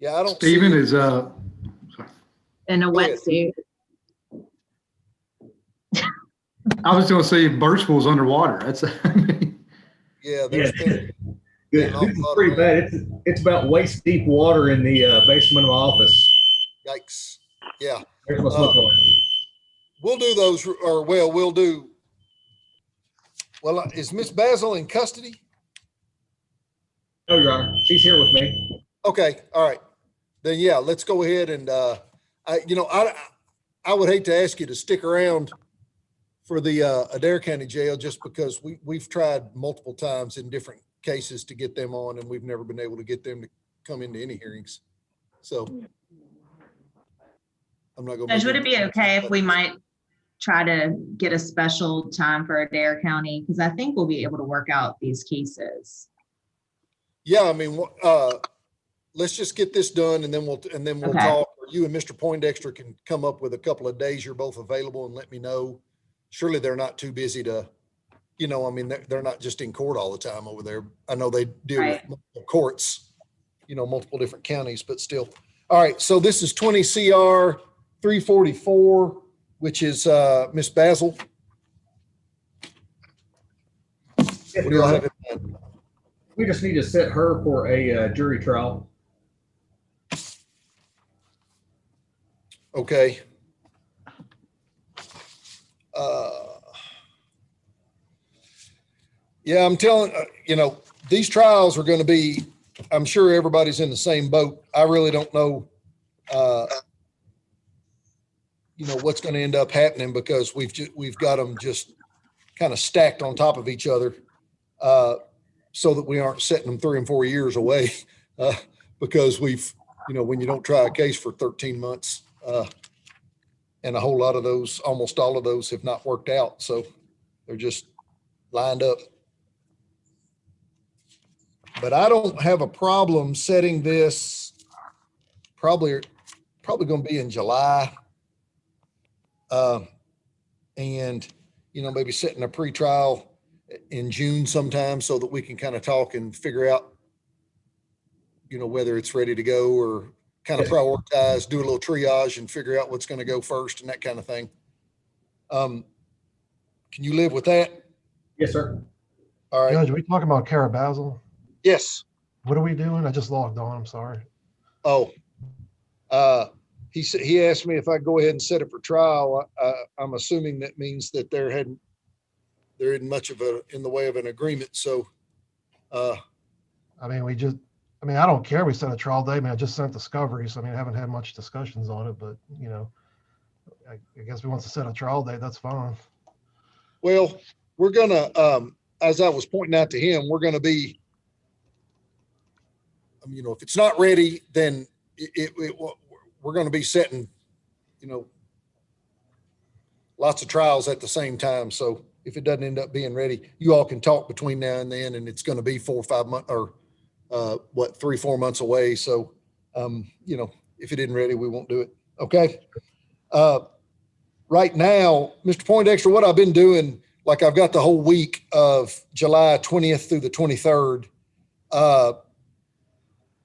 Yeah, I don't Stephen see it. is, sorry. In a Go ahead. wetsuit. I was gonna say Birchville's underwater. That's, I mean, Yeah, there's Yeah. been This an awful is lot of pretty rain. bad. It's about waist deep water in the basement of my office. Yikes. Yeah. There's my slip line. We'll do those, or well, we'll do. Well, is Miss Basil in custody? No, Your Honor. She's here with me. Okay, all right. Then yeah, let's go ahead and I would hate to ask you to stick around for the Adair County Jail just because we've tried multiple times in different cases to get them on and we've never been able to get them to come into any hearings. So I'm not gonna. Judge, would it be okay if we might try to get a special time for Adair County? Because I think we'll be able to work out these cases. Yeah, I mean, let's just get this done and then we'll Okay. talk. Or you and Mr. Poindexter can come up with a couple of days you're both available and let me know. Surely they're not too busy to, I mean, they're not just in court all the time over there. I know they deal with Right. multiple courts, multiple different counties, but still. All right, so this is 20 CR 344, which is Miss Basil. Yes, What do Your y'all Honor. have in mind? We just need to set her for a jury trial. Okay. Yeah, I'm telling, these trials are going to be, I'm sure everybody's in the same boat. I really don't know, what's going to end up happening because we've got them just kind of stacked on top of each other, so that we aren't setting them 3 and 4 years away, because when you don't try a case for 13 months, and a whole lot of those, almost all of those have not worked out. So they're just lined up. But I don't have a problem setting this probably going to be in July. And, maybe setting a pretrial in June sometime so that we can kind of talk and figure out, whether it's ready to go or kind of prioritize, do a little triage and figure out what's going to go first and that kind of thing. Can you live with that? Yes, sir. All right. Judge, are we talking about Kara Basil? Yes. What are we doing? I just logged on. I'm sorry. Oh, he asked me if I go ahead and set it for trial. I'm assuming that means that there isn't much in the way of an agreement. So, I don't care. We set a trial date. I just sent discovery. So, I haven't had much discussions on it, but, I guess we want to set a trial date. That's fine. well, we're gonna, as I was pointing out to him, we're gonna be, if it's not ready, then we're going to be setting, lots of trials at the same time. So if it doesn't end up being ready, you all can talk between now and then, and it's going to be 4 or 5 months or 3, 4 months away. So, if it isn't ready, we won't do it. Okay. Right now, Mr. Poindexter, what I've been doing, like I've got the whole week of July 20th through the 23rd.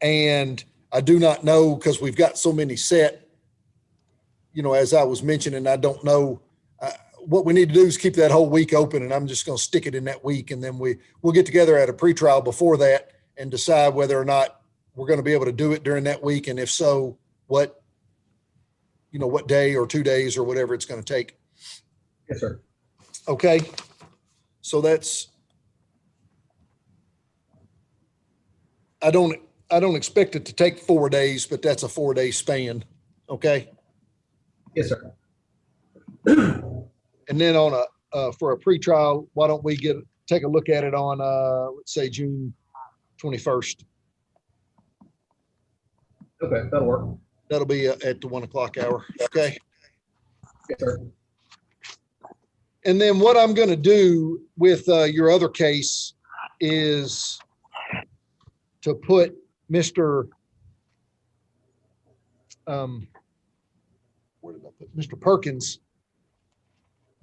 And I do not know because we've got so many set, as I was mentioning, I don't know. What we need to do is keep that whole week open, and I'm just going to stick it in that week. And then we'll get together at a pretrial before that and decide whether or not we're going to be able to do it during that week. And if so, what day or 2 days or whatever it's going to take. Yes, sir. Okay. So I don't expect it to take 4 days, but that's a 4-day span. Okay. Yes, sir. And then for a pretrial, why don't we take a look at it on, let's say June 21st. Okay, that'll work. That'll be at the 1 o'clock hour. Okay. Yes, sir. And then what I'm going to do with your other case is to put Mr. Where did I put Mr. Perkins?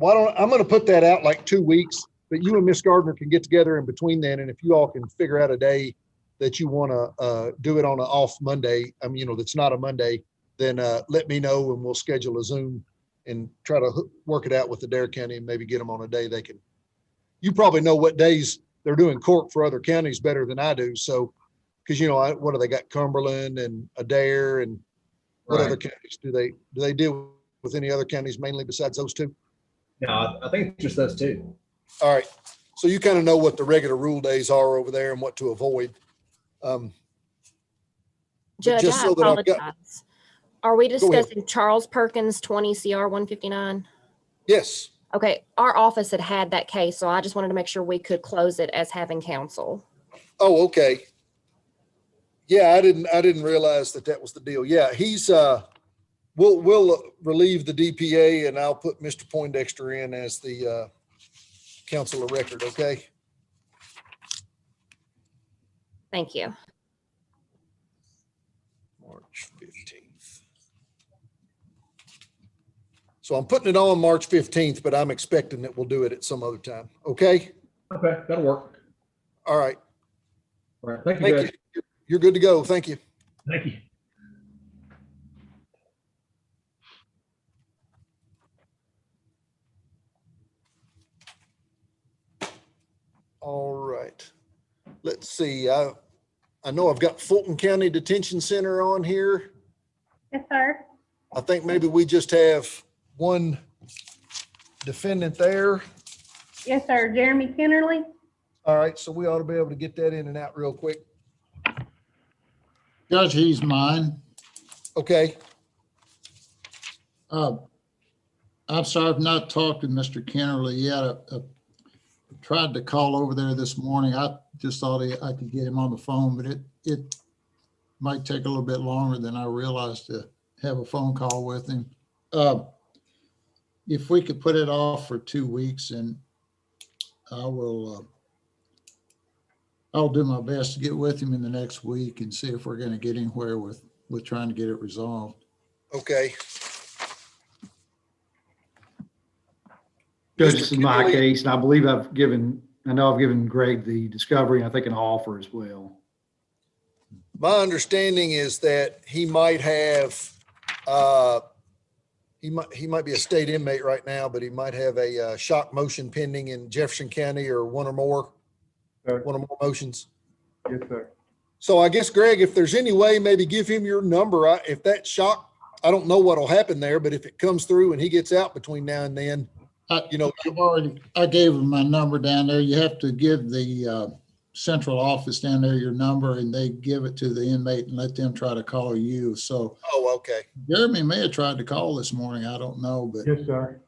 I'm going to put that out like 2 weeks, but you and Miss Gardner can get together in between then. And if you all can figure out a day that you want to do it on an off Monday, that's not a Monday, then let me know and we'll schedule a Zoom and try to work it out with the Dare County and maybe get them on a day they can. You probably know what days they're doing court for other counties better than I do. So, because what do they got? Cumberland and Adair and what Right. other counties do they deal with any other counties mainly besides those two? No, I think it's just those two. All right. So you kind of know what the regular rule days are over there and what to avoid. Judge, just I so that I've got- apologize. Are we ahead. discussing Charles Perkins 20 CR 159? Yes. Okay, our office had that case, so I just wanted to make sure we could close it as having counsel. Oh, okay. Yeah, I didn't realize that was the deal. Yeah, he's, we'll relieve the DPA and I'll put Mr. Poindexter in as the, counsel of record, okay? Thank you. March 15th. So I'm putting it on March 15th, but I'm expecting that we'll do it at some other time, okay? Okay, that'll work. All right, All right. Thank you, thank Judge. you. You're good to go. Thank you. Thank you. All right. Let's see. I know I've got Fulton County Detention Center on here. Yes, sir. I think maybe we just have one defendant there. Yes, sir. Jeremy Kennerly. All right, so we ought to be able to get that in and out real quick. Judge, he's mine. Okay, I'm sorry, I've not talked to Mr. Kennerly yet. I tried to call over there this morning. I just thought I could get him on the phone, but it might take a little bit longer than I realized to have a phone call with him. If we could put it off for 2 weeks, and I'll do my best to get with him in the next week and see if we're going to get anywhere with trying to get it resolved. okay. Judge, Mr. this is my Kennerly. case, and I believe I've given Greg the discovery, and I think an offer as well. My understanding is that he might have, he might be a state inmate right now, but he might have a shock motion pending in Jefferson County or one or more motions. Yes, sir. So I guess, Greg, if there's any way, maybe give him your number. If that shock, I don't know what'll happen there, but if it comes through and he gets out between now and then, I gave him my number down there. You have to give the central office down there your number, and they give it to the inmate and let them try to call you. So oh, okay. Jeremy may have tried to call this morning. I don't know, but, Yes, sir.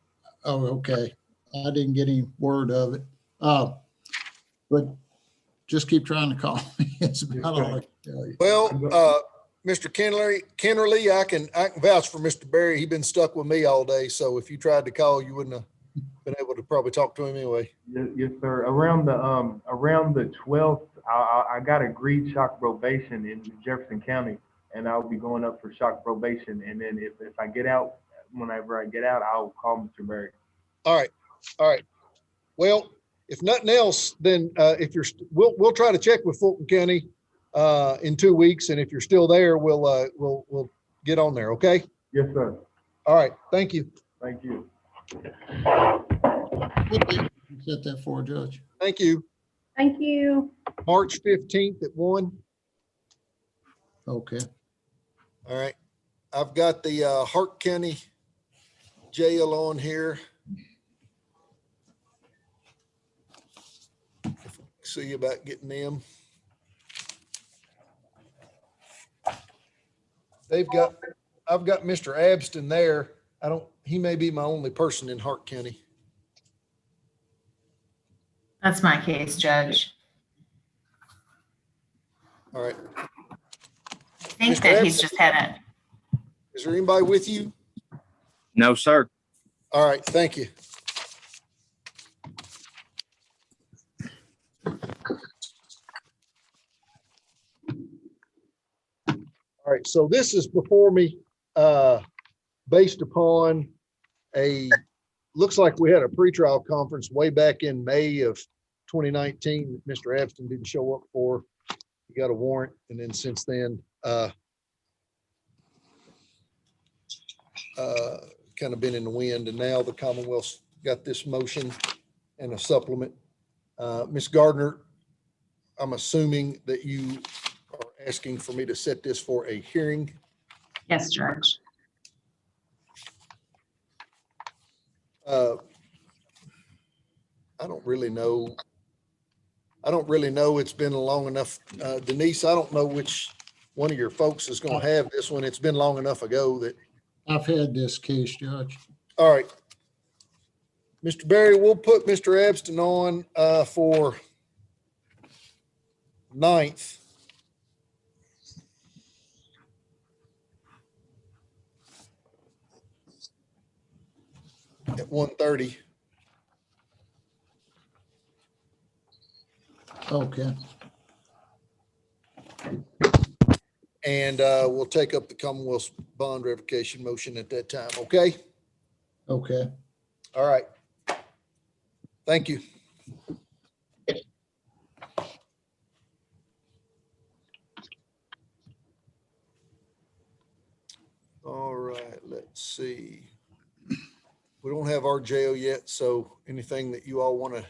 oh, okay. I didn't get any word of it. But just keep trying to call me. It's about all I can tell you. Well, Mr. Kennerly, I can vouch for Mr. Berry. He's been stuck with me all day. So if you tried to call, you wouldn't have been able to probably talk to him anyway. Yes, sir. Around the 12th, I got agreed shock probation in Jefferson County, and I'll be going up for shock probation. And then if I get out, whenever I get out, I'll call Mr. Berry. All right. All right. Well, if nothing else, then we'll try to check with Fulton County in 2 weeks. And if you're still there, we'll get on there. Okay. Yes, sir. All right. Thank you. Thank you. What date did you set that for, Judge? Thank you. Thank you. March 15th at 1. Okay. All right. I've got the Hart County Jail on here. See about getting them. I've got Mr. Abston there. He may be my only person in Hart County. That's my case, Judge. All right. I think Mr. that he's Epps? just had Is there anybody with you? No, sir. All right. Thank you. All right. So this is before me, based upon looks like we had a pretrial conference way back in May of 2019 that Mr. Abston didn't show up for. You got a warrant, and then since then, kind of been in the wind, and now the Commonwealth's got this motion and a supplement. Ms. Gardner, I'm assuming that you are asking for me to set this for a hearing. Yes, Judge. I don't really know. It's been long enough. Denise, I don't know which one of your folks is going to have this one. It's been long enough ago that, I've had this case, Judge. all right. Mr. Barry, we'll put Mr. Abston on for 9th. At 1:30. Okay, And we'll take up the Commonwealth's bond revocation motion at that time, okay? okay. All right. Thank you. All right, let's see. We don't have our jail yet, so anything that you all want to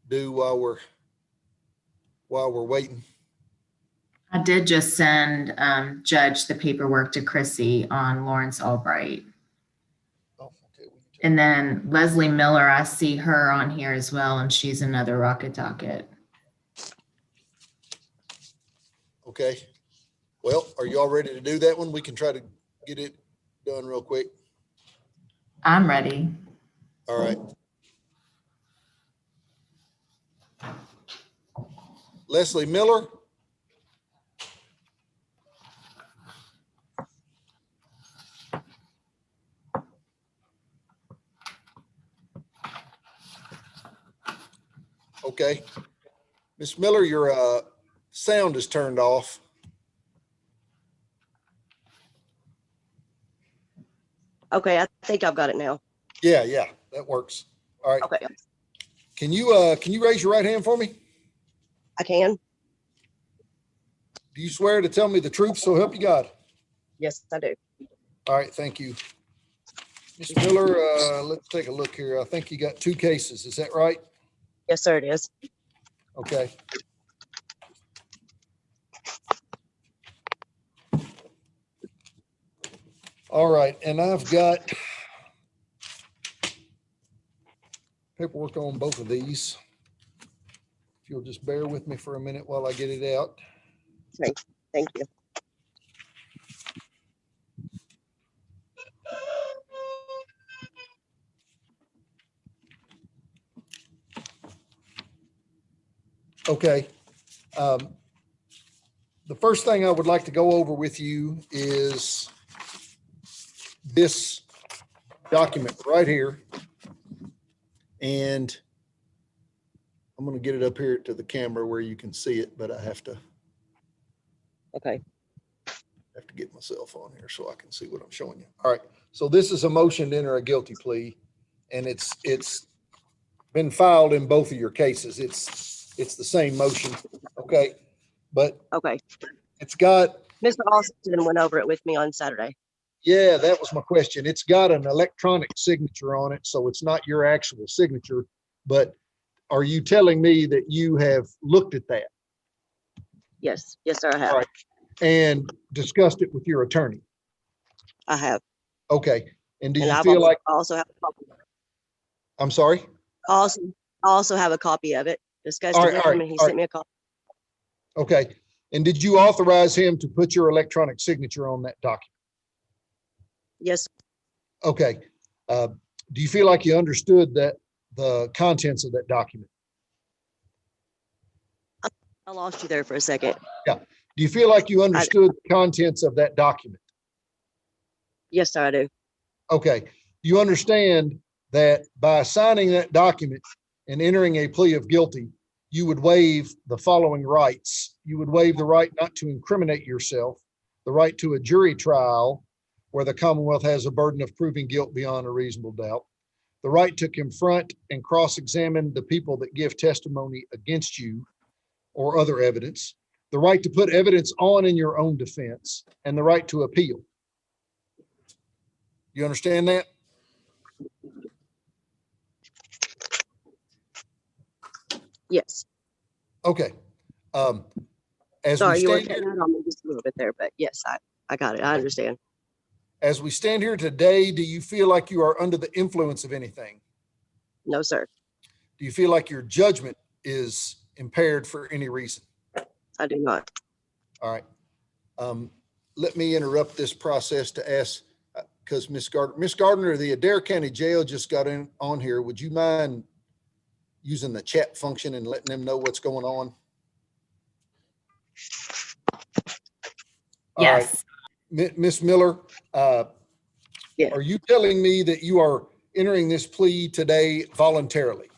do while we're waiting? I did just send Judge the paperwork to Chrissy on Lawrence Albright. Oh, okay. And then Leslie Miller, I see her on here as well, and she's another Rocket Docket. Okay. Well, are you all ready to do that one? We can try to get it done real quick. I'm ready. All right. Leslie Miller. Okay. Ms. Miller, your sound is turned off. Okay, I think I've got it now. Yeah, that works. All right. Okay, Can you raise your right hand for me? I can. Do you swear to tell me the truth, so help you God? Yes, I do. All right, thank you. Ms. Miller, let's take a look here. I think you got 2 cases. Is that right? Yes, sir, it is. Okay. All right, and I've got paperwork on both of these. If you'll just bear with me for a minute while I get it out. Thank you. Okay. The first thing I would like to go over with you is this document right here. And I'm going to get it up here to the camera where you can see it, but I have to Okay. get myself on here so I can see what I'm showing you. All right. So this is a motion to enter a guilty plea, and it's been filed in both of your cases. It's the same motion. Okay. But Okay. it's got, Mr. Austin went over it with me on Saturday. yeah, that was my question. It's got an electronic signature on it, so it's not your actual signature. But are you telling me that you have looked at that? Yes. Yes, sir, I have. All right. And discussed it with your attorney? I have. Okay. And do And you I've feel like, also have a copy. I'm sorry? I also have a copy of it. Discussed All it right, with all him right, and he all sent me a copy. Okay. And did you authorize him to put your electronic signature on that document? Yes, Okay. Do you feel like you understood that the contents of that document? I lost you there for a second. Do you feel like you understood the contents of that document? Yes, sir, I do. Okay. Do you understand that by signing that document and entering a plea of guilty, you would waive the following rights? You would waive the right not to incriminate yourself, the right to a jury trial where the Commonwealth has a burden of proving guilt beyond a reasonable doubt, the right to confront and cross-examine the people that give testimony against you or other evidence, the right to put evidence on in your own defense, and the right to appeal. You understand that? Yes. Okay. As we Sorry, you were stand cutting here, out on me just a little bit there, but yes, I got it. I understand. as we stand here today, do you feel like you are under the influence of anything? No, sir. Do you feel like your judgment is impaired for any reason? I do not. All right. Let me interrupt this process to ask, because Ms. Gardner, the Adair County Jail just got in on here. Would you mind using the chat function and letting them know what's going on? All right. Yes. Ms. Miller, Yeah. are you telling me that you are entering this plea today voluntarily?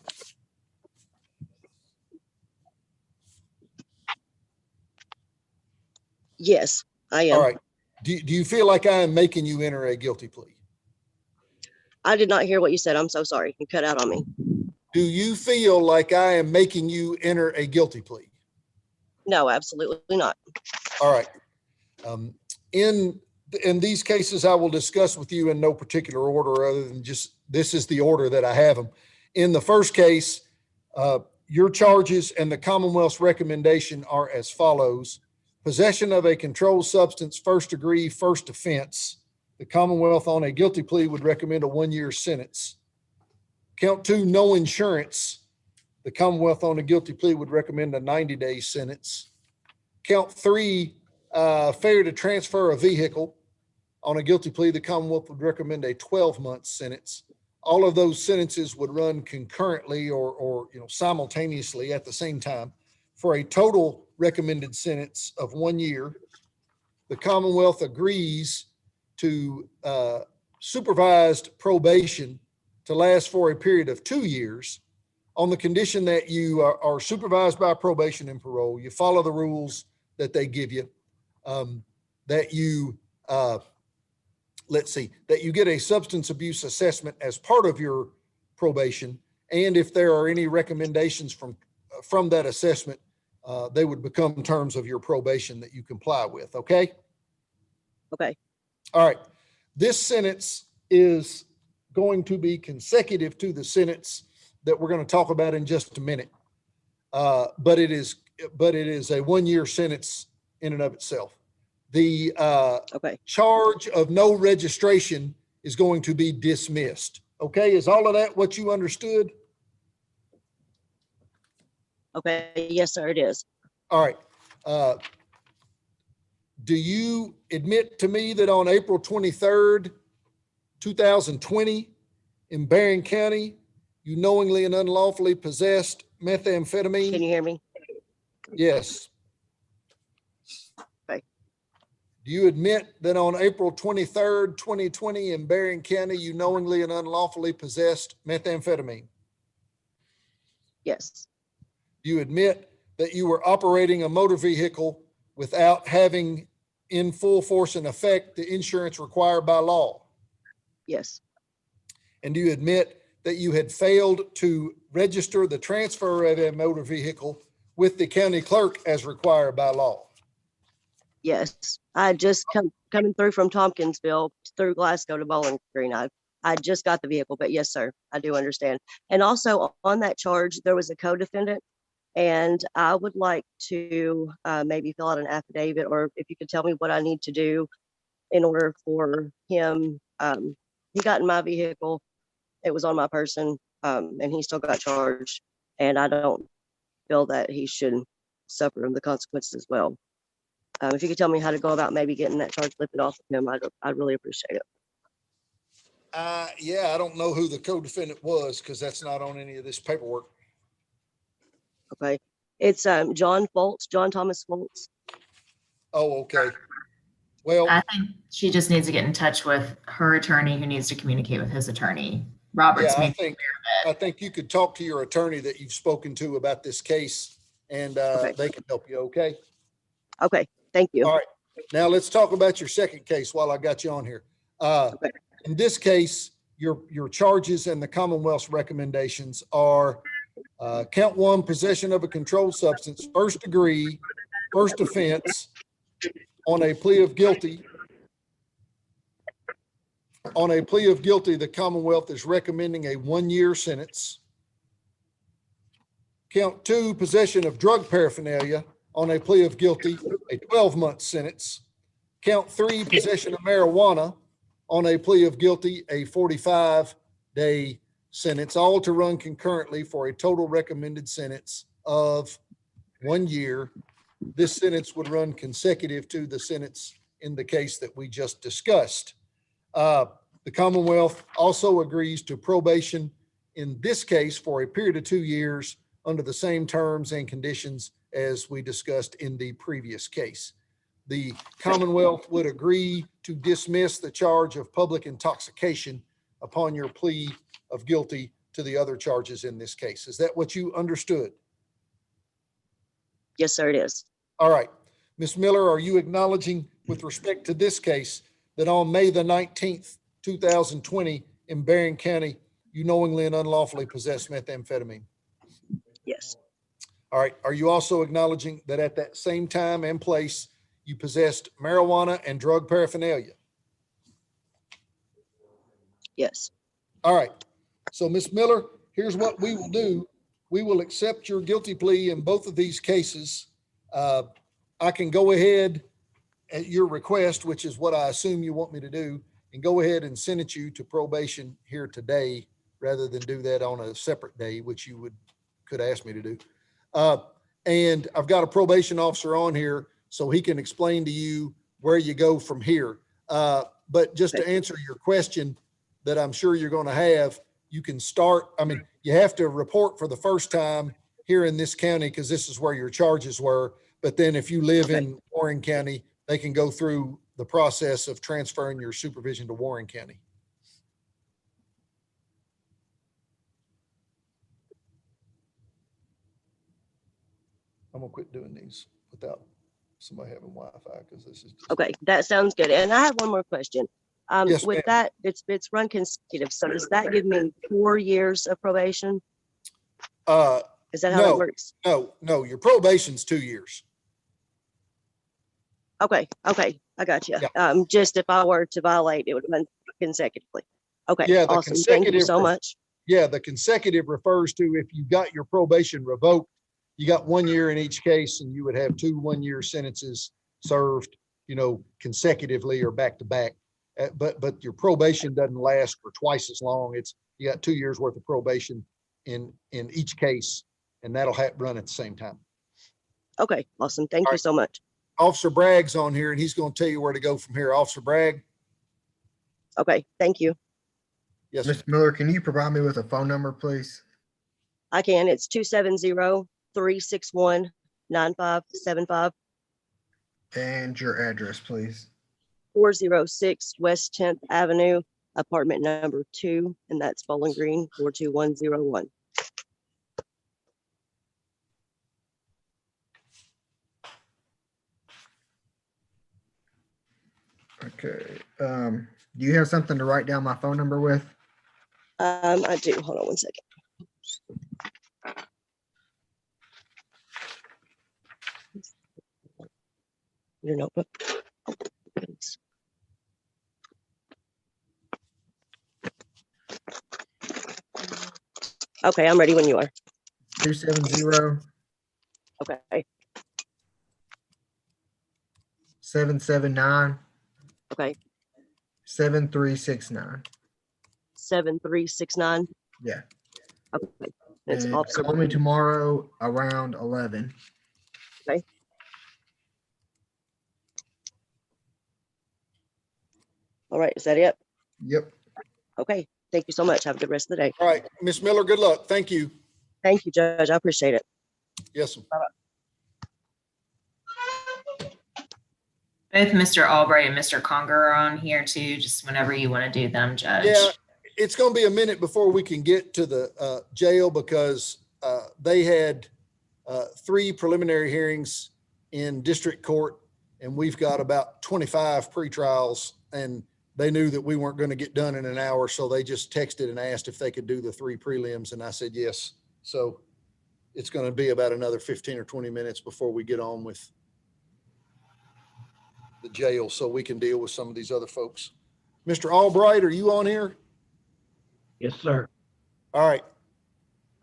Yes, I am. All right. Do you feel like I am making you enter a guilty plea? I did not hear what you said. I'm so sorry. You cut out on me. Do you feel like I am making you enter a guilty plea? No, absolutely not. All right. In these cases, I will discuss with you in no particular order other than just, this is the order that I have them. In the first case, your charges and the Commonwealth's recommendation are as follows. Possession of a controlled substance, first degree, first offense. The Commonwealth on a guilty plea would recommend a 1-year sentence. Count 2, no insurance. The Commonwealth on a guilty plea would recommend a 90-day sentence. Count 3, failure to transfer a vehicle. On a guilty plea, the Commonwealth would recommend a 12-month sentence. All of those sentences would run concurrently or simultaneously at the same time for a total recommended sentence of 1 year. The Commonwealth agrees to supervised probation to last for a period of 2 years on the condition that you are supervised by probation and parole. You follow the rules that they give you, that you, that you get a substance abuse assessment as part of your probation. And if there are any recommendations from that assessment, they would become terms of your probation that you comply with. Okay. Okay. All right. This sentence is going to be consecutive to the sentence that we're going to talk about in just a minute. But it is a 1-year sentence in and of itself. The Okay. charge of no registration is going to be dismissed. Okay. Is all of that what you understood? Okay. Yes, sir, it is. All right. Do you admit to me that on April 23rd, 2020, in Barron County, you knowingly and unlawfully possessed methamphetamine? Can you hear me? Yes. Okay. Do you admit that on April 23rd, 2020, in Barron County, you knowingly and unlawfully possessed methamphetamine? Yes. Do you admit that you were operating a motor vehicle without having in full force and effect the insurance required by law? Yes. And do you admit that you had failed to register the transfer of a motor vehicle with the county clerk as required by law? Yes. I just coming through from Tompkinsville through Glasgow to Bowling Green. I just got the vehicle, but yes, sir, I do understand. And also on that charge, there was a co-defendant, and I would like to maybe fill out an affidavit, or if you could tell me what I need to do in order for him. He got in my vehicle. It was on my person, and he still got charged. And I don't feel that he should suffer the consequences as well. If you could tell me how to go about maybe getting that charge lifted off of him, I'd really appreciate it. Yeah, I don't know who the co-defendant was because that's not on any of this paperwork. Okay. It's John Thomas Foltz. Oh, okay. Well, I think she just needs to get in touch with her attorney, who needs to communicate with his attorney. Robert's yeah, made I think you could talk to your attorney that you've spoken to about this case, and they can help you. Okay. Okay. Thank you. All right. Now let's talk about your second case while I got you on here. Okay. In this case, your charges and the Commonwealth's recommendations are count 1, possession of a controlled substance, first degree, first offense on a plea of guilty. On a plea of guilty, the Commonwealth is recommending a 1-year sentence. Count 2, possession of drug paraphernalia, on a plea of guilty, a 12-month sentence. Count 3, possession of marijuana, on a plea of guilty, a 45-day sentence, all to run concurrently for a total recommended sentence of 1 year. This sentence would run consecutive to the sentence in the case that we just discussed. The Commonwealth also agrees to probation in this case for a period of 2 years under the same terms and conditions as we discussed in the previous case. The Commonwealth would agree to dismiss the charge of public intoxication upon your plea of guilty to the other charges in this case. Is that what you understood? Yes, sir, it is. All right. Ms. Miller, are you acknowledging with respect to this case that on May the 19th, 2020 in Barron County, you knowingly and unlawfully possessed methamphetamine? Yes. All right. Are you also acknowledging that at that same time and place, you possessed marijuana and drug paraphernalia? Yes. All right. So Ms. Miller, here's what we will do. We will accept your guilty plea in both of these cases. I can go ahead at your request, which is what I assume you want me to do, and go ahead and sentence you to probation here today rather than do that on a separate day, which you could ask me to do. And I've got a probation officer on here so he can explain to you where you go from here. But just to answer your question that I'm sure you're going to have, you can start, I mean, you have to report for the first time here in this county because this is where your charges were. But then if you live in Warren County, they can go through the process of transferring your supervision to Warren County. I'm gonna quit doing these without somebody having Wi-Fi because this is just. Okay, that sounds good. And I have one more question. Yes, With ma'am. that, it's run consecutive. So does that give me 4 years of probation? Is that how No. it works? No, your probation's 2 years. Okay, I got you. Yeah. Just if I were to violate, it would run consecutively. Okay, Yeah, the awesome. Thank you consecutive so much. Yeah, the consecutive refers to if you got your probation revoked, you got 1 year in each case and you would have 2 1-year sentences served, consecutively or back to back. But your probation doesn't last for twice as long. You got 2 years worth of probation in each case, and that'll run at the same time. Okay, awesome. Thank All you right. so much. Officer Bragg's on here and he's going to tell you where to go from here. Officer Bragg? Okay, thank you. Yes, sir. Ms. Miller, can you provide me with a phone number, please? I can. It's 270-361-9575, And your address, please. 406 West 10th Avenue, apartment number 2, and that's Bowling Green, 42101. Okay. Do you have something to write down my phone number with? I do. Hold on one second. Your notebook. Oh, goodness. Okay, I'm ready when you are. 270 Okay, 779 okay. 7369. 7369. Yeah. Okay. It's And Officer. call me tomorrow around 11. All right, is that it? Yep. Okay, thank you so much. Have a good rest of the day. All right, Ms. Miller, good luck. Thank you. Thank you, Judge. I appreciate it. Yes, sir. Both Mr. Albright and Mr. Conger are on here too, just whenever you want to do them, Judge. Yeah, it's going to be a minute before we can get to the jail because they had 3 preliminary hearings in district court and we've got about 25 pretrials and they knew that we weren't going to get done in an hour. So they just texted and asked if they could do the 3 prelims. And I said, yes. So it's going to be about another 15 or 20 minutes before we get on with the jail so we can deal with some of these other folks. Mr. Albright, are you on here? Yes, sir. All right.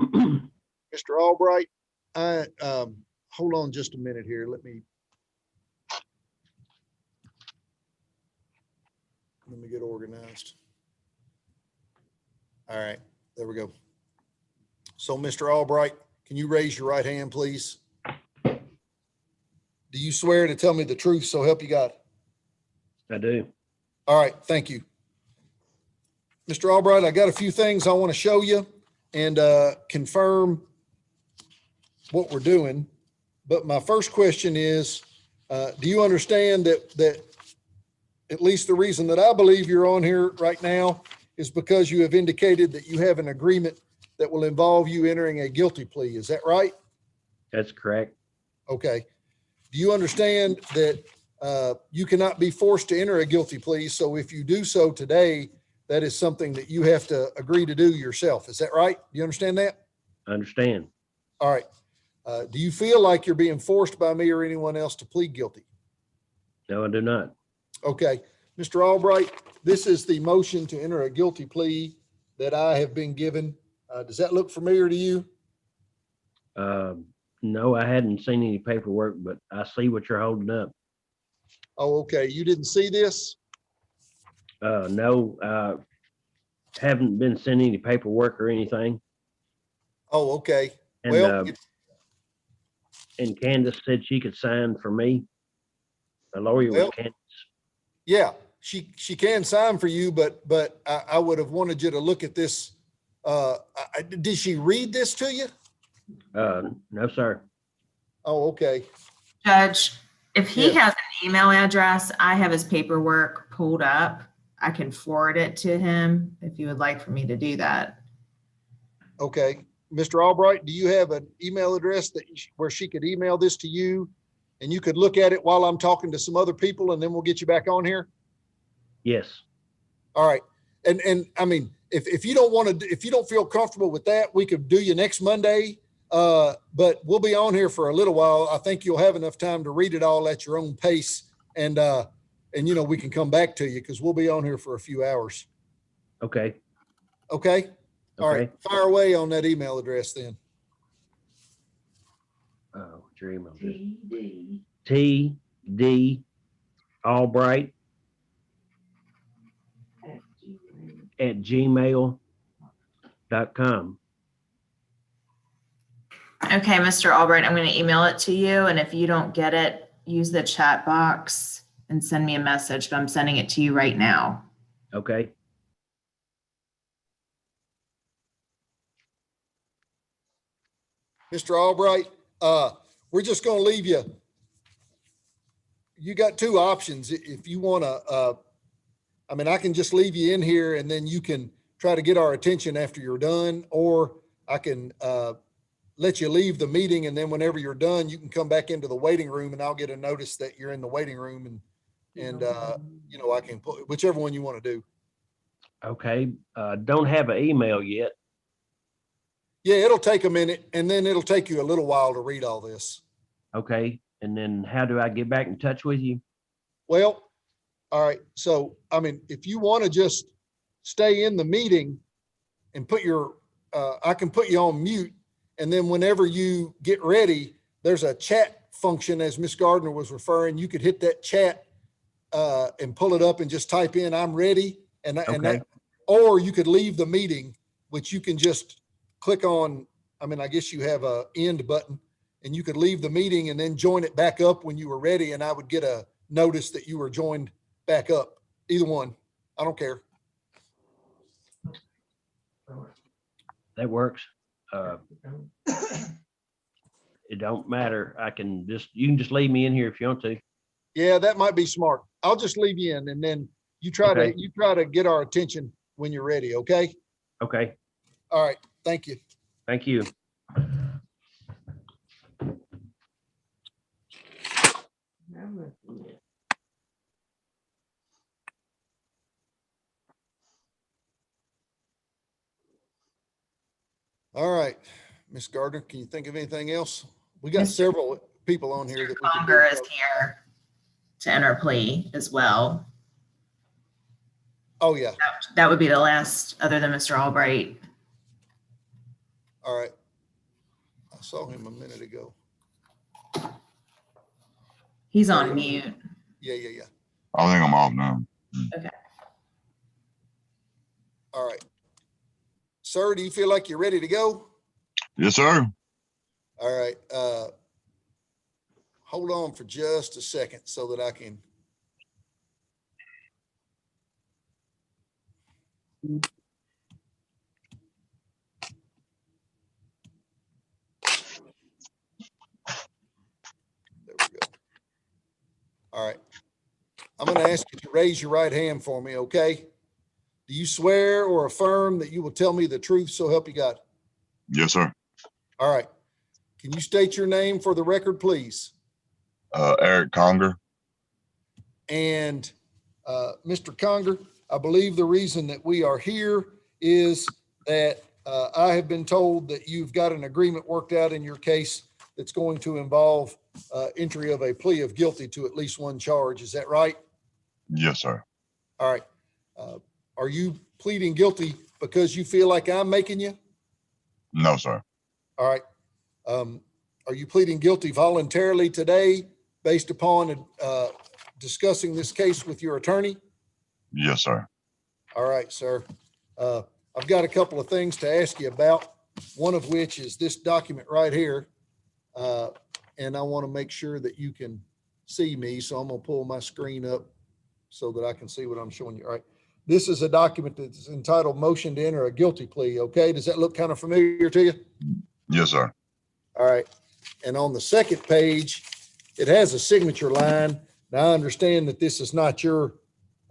Mr. Albright, hold on just a minute here. Let me get organized. All right, there we go. So, Mr. Albright, can you raise your right hand, please? Do you swear to tell me the truth, so help you God? I do. All right, thank you. Mr. Albright, I got a few things I want to show you and confirm what we're doing. But my first question is, do you understand that at least the reason that I believe you're on here right now is because you have indicated that you have an agreement that will involve you entering a guilty plea. Is that right? That's correct. Okay. Do you understand that you cannot be forced to enter a guilty plea? So if you do so today, that is something that you have to agree to do yourself. Is that right? Do you understand that? I understand. All right. Do you feel like you're being forced by me or anyone else to plead guilty? No, I do not. Okay. Mr. Albright, this is the motion to enter a guilty plea that I have been given. Does that look familiar to you? No, I hadn't seen any paperwork, but I see what you're holding up. Oh, okay. You didn't see this? No, haven't been sent any paperwork or anything. Oh, okay. And, Well, and Candace said she could sign for me. The lawyer was Well- Candace. yeah, she can sign for you, but I would have wanted you to look at this. Did she read this to you? No, sir. Oh, okay. Judge, if he Yes. has an email address, I have his paperwork pulled up. I can forward it to him if you would like for me to do that. Okay. Mr. Albright, do you have an email address where she could email this to you and you could look at it while I'm talking to some other people and then we'll get you back on here? Yes. All right. And I mean, if you don't want to, if you don't feel comfortable with that, we could do you next Monday. But we'll be on here for a little while. I think you'll have enough time to read it all at your own pace. And you know, we can come back to you because we'll be on here for a few hours. Okay. Okay. All right. Okay. Fire away on that email address then. Oh, what's your email address? TD Albright at gmail.com. Okay, Mr. Albright, I'm going to email it to you. And if you don't get it, use the chat box and send me a message, but I'm sending it to you right now. Okay. Mr. Albright, we're just going to leave you. You got two options. If you want to, I mean, I can just leave you in here and then you can try to get our attention after you're done, or I can let you leave the meeting. And then whenever you're done, you can come back into the waiting room and I'll get a notice that you're in the waiting room and you know, I can put whichever one you want to do. Okay. Don't have an email yet. Yeah, it'll take a minute and then it'll take you a little while to read all this. Okay. And then how do I get back in touch with you? Well, all right. So, I mean, if you want to just stay in the meeting and put your, I can put you on mute. And then whenever you get ready, there's a chat function, as Ms. Gardner was referring. You could hit that chat and pull it up and just type in, I'm ready. Or you could leave the meeting, which you can just click on. I mean, I guess you have a end button and you could leave the meeting and then join it back up when you were ready. And I would get a notice that you were joined back up. Either one. I don't care. That works. It don't matter. You can just leave me in here if you want to. Yeah, that might be smart. I'll just leave you in and then you try Okay. to get our attention when you're ready. Okay. Okay. All right. Thank you. Thank you. All right. Ms. Gardner, can you think of anything else? We got Mr. several people on here that we can Conger do. is here. to enter a plea as well. Oh, yeah. That would be the last, other than Mr. Albright. All right. I saw him a minute ago. He's on mute. Yeah. I think I'm off now. Okay. All right. Sir, do you feel like you're ready to go? Yes, sir. All right. Hold on for just a second so that I can. There we go. All right. I'm going to ask you to raise your right hand for me, okay? Do you swear or affirm that you will tell me the truth, so help you God? Yes, sir. All right. Can you state your name for the record, please? Eric Conger. And Mr. Conger, I believe the reason that we are here is that I have been told that you've got an agreement worked out in your case that's going to involve entry of a plea of guilty to at least one charge. Is that right? Yes, sir. All right. Are you pleading guilty because you feel like I'm making you? No, sir. All right. Are you pleading guilty voluntarily today based upon discussing this case with your attorney? Yes, sir. All right, sir. I've got a couple of things to ask you about, one of which is this document right here. And I want to make sure that you can see me. So I'm going to pull my screen up so that I can see what I'm showing you. All right. This is a document that's entitled Motion to Enter a Guilty Plea. Okay. Does that look kind of familiar to you? Yes, sir. All right. And on the second page, it has a signature line. Now I understand that this is not your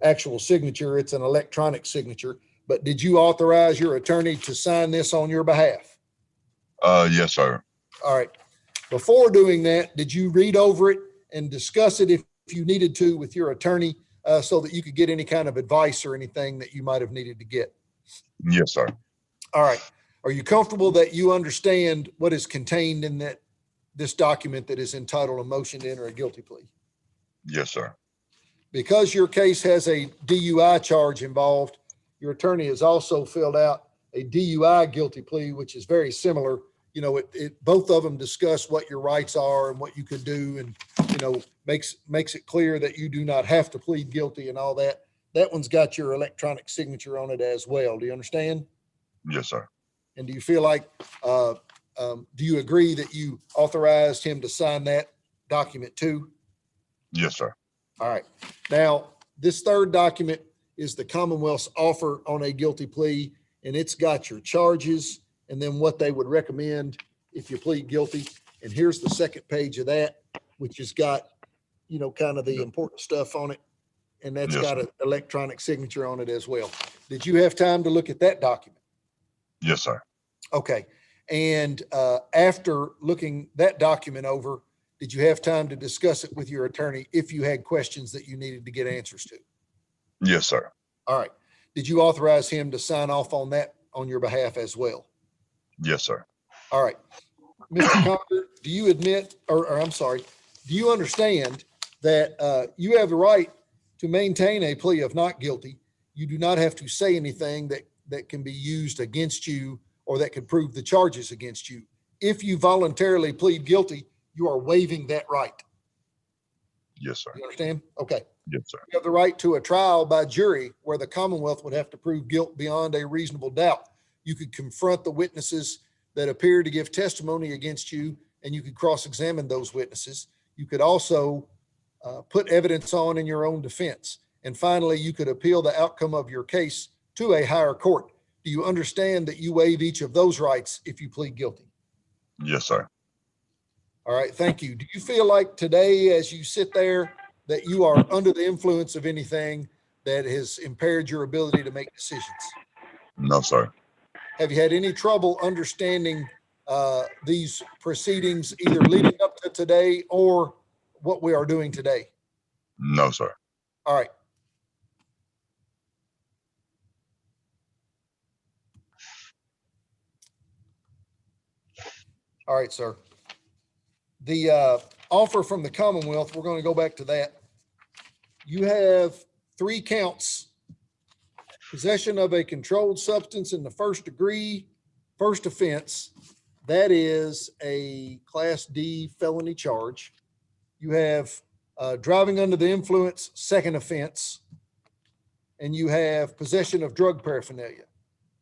actual signature. It's an electronic signature, but did you authorize your attorney to sign this on your behalf? Yes, sir. All right. Before doing that, did you read over it and discuss it if you needed to with your attorney so that you could get any kind of advice or anything that you might have needed to get? Yes, sir. All right. Are you comfortable that you understand what is contained in this document that is entitled a motion to enter a guilty plea? Yes, sir. Because your case has a DUI charge involved, your attorney has also filled out a DUI guilty plea, which is very similar. You know, both of them discuss what your rights are and what you could do, and, you know, makes it clear that you do not have to plead guilty and all that. That one's got your electronic signature on it as well. Do you understand? Yes, sir. And do you feel like, do you agree that you authorized him to sign that document too? Yes, sir. All right. Now, this third document is the Commonwealth's offer on a guilty plea, and it's got your charges and then what they would recommend if you plead guilty. And here's the second page of that, which has got, you know, kind of the important stuff on it. And that's Yes, got sir. an electronic signature on it as well. Did you have time to look at that document? Yes, sir. Okay. And after looking that document over, did you have time to discuss it with your attorney if you had questions that you needed to get answers to? Yes, sir. All right. Did you authorize him to sign off on that on your behalf as well? Yes, sir. All right. Mr. Conger, do you admit, or I'm sorry, do you understand that you have the right to maintain a plea of not guilty? You do not have to say anything that can be used against you or that could prove the charges against you. If you voluntarily plead guilty, you are waiving that right. Yes, sir. You understand? Okay. Yes, sir. You have the right to a trial by jury where the Commonwealth would have to prove guilt beyond a reasonable doubt. You could confront the witnesses that appear to give testimony against you, and you could cross-examine those witnesses. You could also put evidence on in your own defense. And finally, you could appeal the outcome of your case to a higher court. Do you understand that you waive each of those rights if you plead guilty? Yes, sir. All right, thank you. Do you feel like today, as you sit there, that you are under the influence of anything that has impaired your ability to make decisions? No, sir. Have you had any trouble understanding these proceedings, either leading up to today or what we are doing today? No, sir. All right. All right, sir. The offer from the Commonwealth, we're going to go back to that. you have 3 counts. Possession of a controlled substance in the first degree, first offense. That is a Class D felony charge. You have driving under the influence, second offense. And you have possession of drug paraphernalia.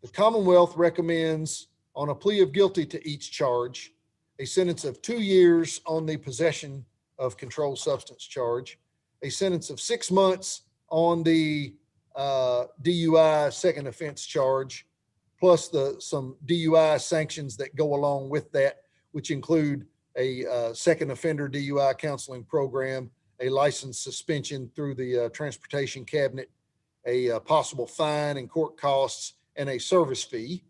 The Commonwealth recommends, on a plea of guilty to each charge, a sentence of 2 years on the possession of controlled substance charge, a sentence of 6 months on the DUI second offense charge, plus some DUI sanctions that go along with that, which include a second offender DUI counseling program, a license suspension through the transportation cabinet, a possible fine and court costs, and a service fee.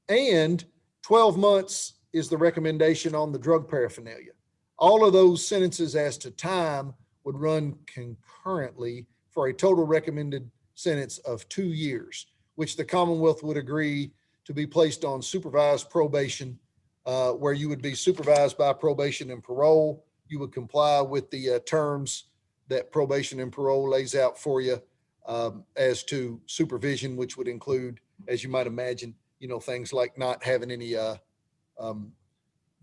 And 12 months is the recommendation on the drug paraphernalia. All of those sentences as to time would run concurrently for a total recommended sentence of 2 years, which the Commonwealth would agree to be placed on supervised probation, where you would be supervised by probation and parole. You would comply with the terms that probation and parole lays out for you as to supervision, which would include, as you might imagine, things like not having any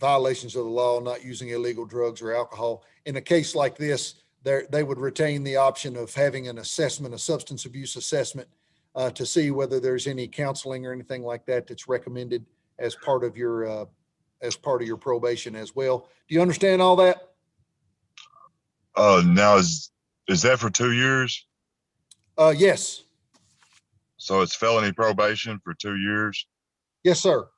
violations of the law, not using illegal drugs or alcohol. In a case like this, they would retain the option of having an assessment, a substance abuse assessment, to see whether there's any counseling or anything like that that's recommended as part of your probation as well. Do you understand all that? Now is that for 2 years? Yes. So it's felony probation for 2 years? Yes, sir.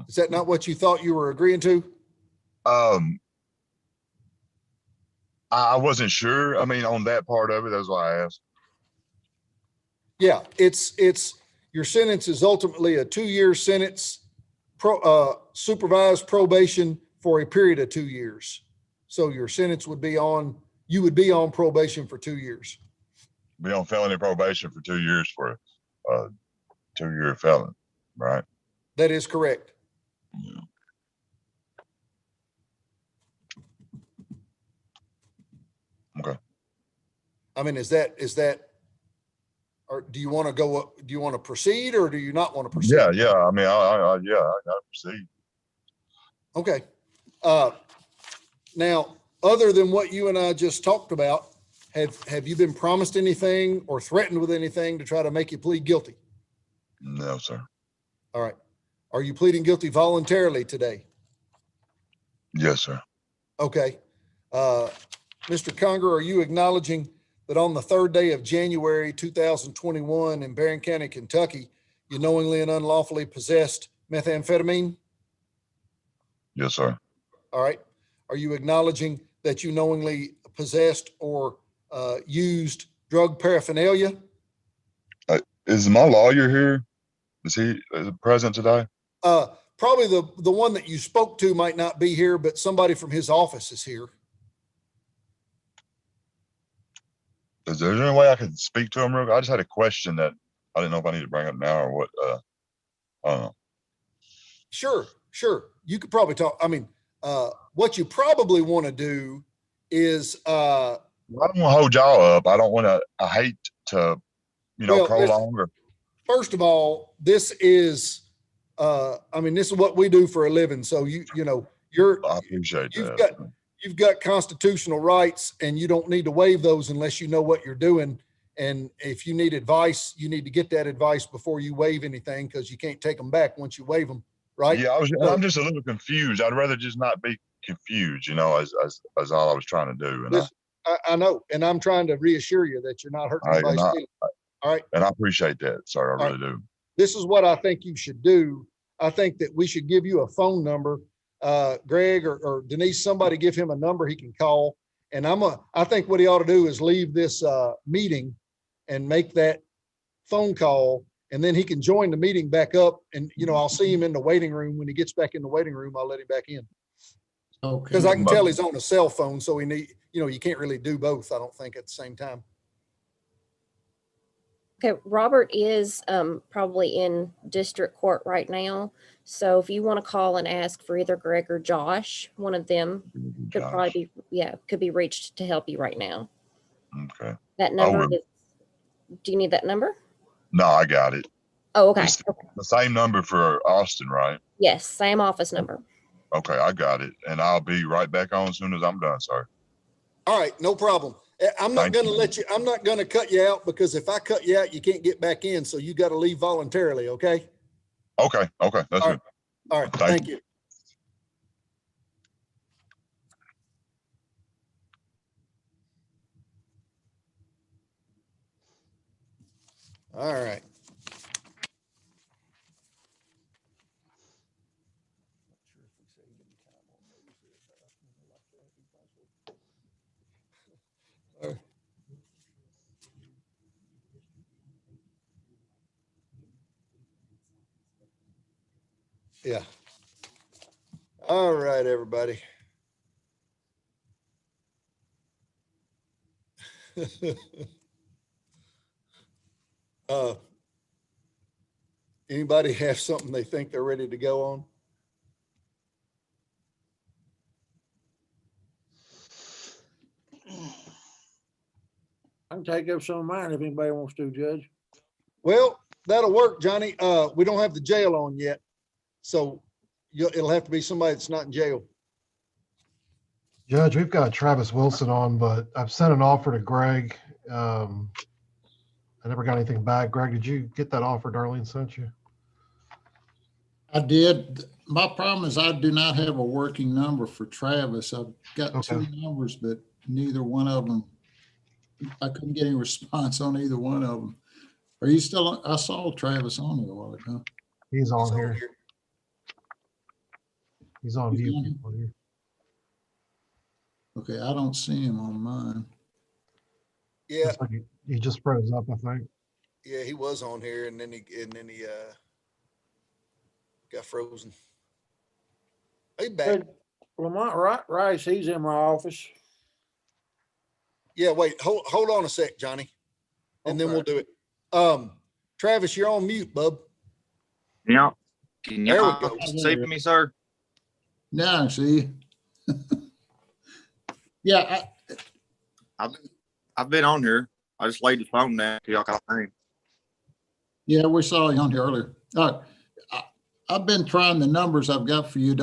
Is that not what you thought you were agreeing to? I wasn't sure. I mean, on that part of it, that's why I asked. Yeah, it's your sentence is ultimately a 2-year sentence, supervised probation for a period of 2 years. So your sentence would be you would be on probation for 2 years. Be on felony probation for 2 years for a 2-year felon, right? That is correct. Yeah. Okay. I mean, is that, or do you want to proceed or do you not want to proceed? Yeah. I mean, I gotta proceed. Okay. Now, other than what you and I just talked about, have you been promised anything or threatened with anything to try to make you plead guilty? No, sir. All right. Are you pleading guilty voluntarily today? Yes, sir. Okay. Mr. Conger, are you acknowledging that on the 3rd day of January 2021 in Barron County, Kentucky, you knowingly and unlawfully possessed methamphetamine? Yes, sir. All right. Are you acknowledging that you knowingly possessed or used drug paraphernalia? Is my lawyer here? Is he present today? Probably the one that you spoke to might not be here, but somebody from his office is here. Is there any way I could speak to him real quick? I just had a question that I didn't know if I need to bring up now or what. I don't know. Sure. You could probably talk. I mean, what you probably want to do is, I don't want to hold y'all up. I don't want to, I hate to, prolong or. First of all, this is, this is what we do for a living. So I appreciate that. You've got constitutional rights and you don't need to waive those unless you know what you're doing. And if you need advice, you need to get that advice before you waive anything, because you can't take them back once you waive them, right? Yeah, I'm just a little confused. I'd rather just not be confused, as all I was trying to do. And I know, and I'm trying to reassure you that you're not hurting anybody's feelings. All right. And I appreciate that, sir. I really do. This is what I think you should do. I think that we should give you a phone number. Greg or Denise, somebody give him a number he can call. And I think what he ought to do is leave this meeting and make that phone call, and then he can join the meeting back up. And, I'll see him in the waiting room. When he gets back in the waiting room, I'll let him back in. Okay. Because I can tell he's on a cell phone. So you can't really do both, I don't think, at the same time. Okay, Robert is probably in district court right now. So if you want to call and ask for either Greg or Josh, one of them could Josh. probably could be reached to help you right now. Okay. That number will. is, do you need that number? No, I got it. Oh, okay. It's the same number for Austin, right? Yes, same office number. Okay, I got it. And I'll be right back on as soon as I'm done, sir. All right, no problem. I'm not Thank going to you. let you, I'm not going to cut you out because if I cut you out, you can't get back in. So you got to leave voluntarily. Okay. Okay, that's All good. right. All right. Thank Thank you. All right. Yeah. All right, everybody. uh, anybody have something they think they're ready to go on? I can take up some of mine if anybody wants to, Judge. Well, that'll work, Johnny. We don't have the jail on yet. So it'll have to be somebody that's not in jail. Judge, we've got Travis Wilson on, but I've sent an offer to Greg. I never got anything back. Greg, did you get that offer Darlene sent you? I did. My problem is I do not have a working number for Travis. I've got two numbers, but neither one of them, I couldn't get any response on either one of them. Are you still on? I saw Travis on here a while ago. He's on here. He's on He's view. on here? Okay, I don't see him on mine. Yeah. Looks like he just froze up, I think. Yeah, he was on here and then he got frozen. Hey, back. Lamont Rice, he's in my office. Yeah, wait, hold on a sec, Johnny. And then we'll do it. Travis, you're on mute, bub. Yeah. Can There we y'all go. see me, sir? Now I see. Yeah, I've been on here. I just laid the phone down till y'all got me. yeah, we saw you on here earlier. I've been trying the numbers I've got for you.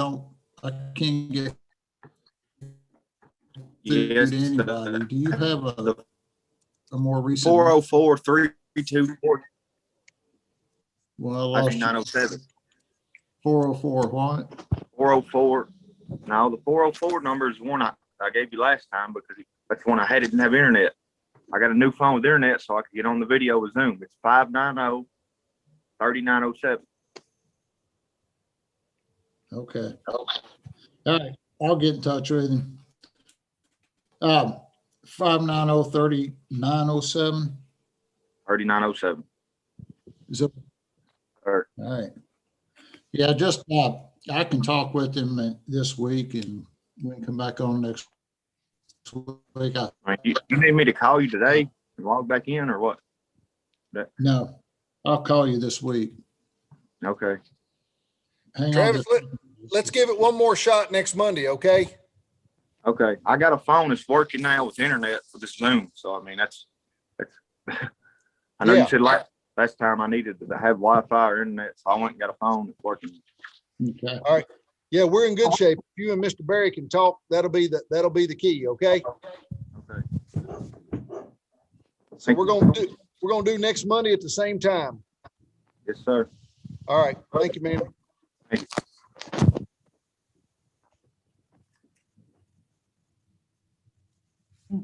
I can't get through Yes, to anybody. Do you have a more recent? 404-324. Well, I I lost think you. 907. 404 what? 404. No, the 404 number is the one I gave you last time because that's the one I had. It didn't have internet. I got a new phone with internet so I could get on the video with Zoom. It's 590-3907. Okay. All right. I'll get in touch with him. 590-3907. 3907. Is it? All right. Yeah, just I can talk with him this week and we can come back on next week. You need me to call you today and log back in or what? No, I'll call you this week. Okay. Hang Travis, on. let's give it one more shot next Monday, okay? Okay. I got a phone that's working now with internet for this Zoom. So, I mean, that's I know Yeah. you said last time I needed to have Wi-Fi or internet, so I went and got a phone that's working. Okay. All right. Yeah, we're in good shape. If you and Mr. Barry can talk, that'll be the key, okay? Okay. So we're gonna do next Monday at the same time. Yes, sir. All right. Thank you, man. Thank you.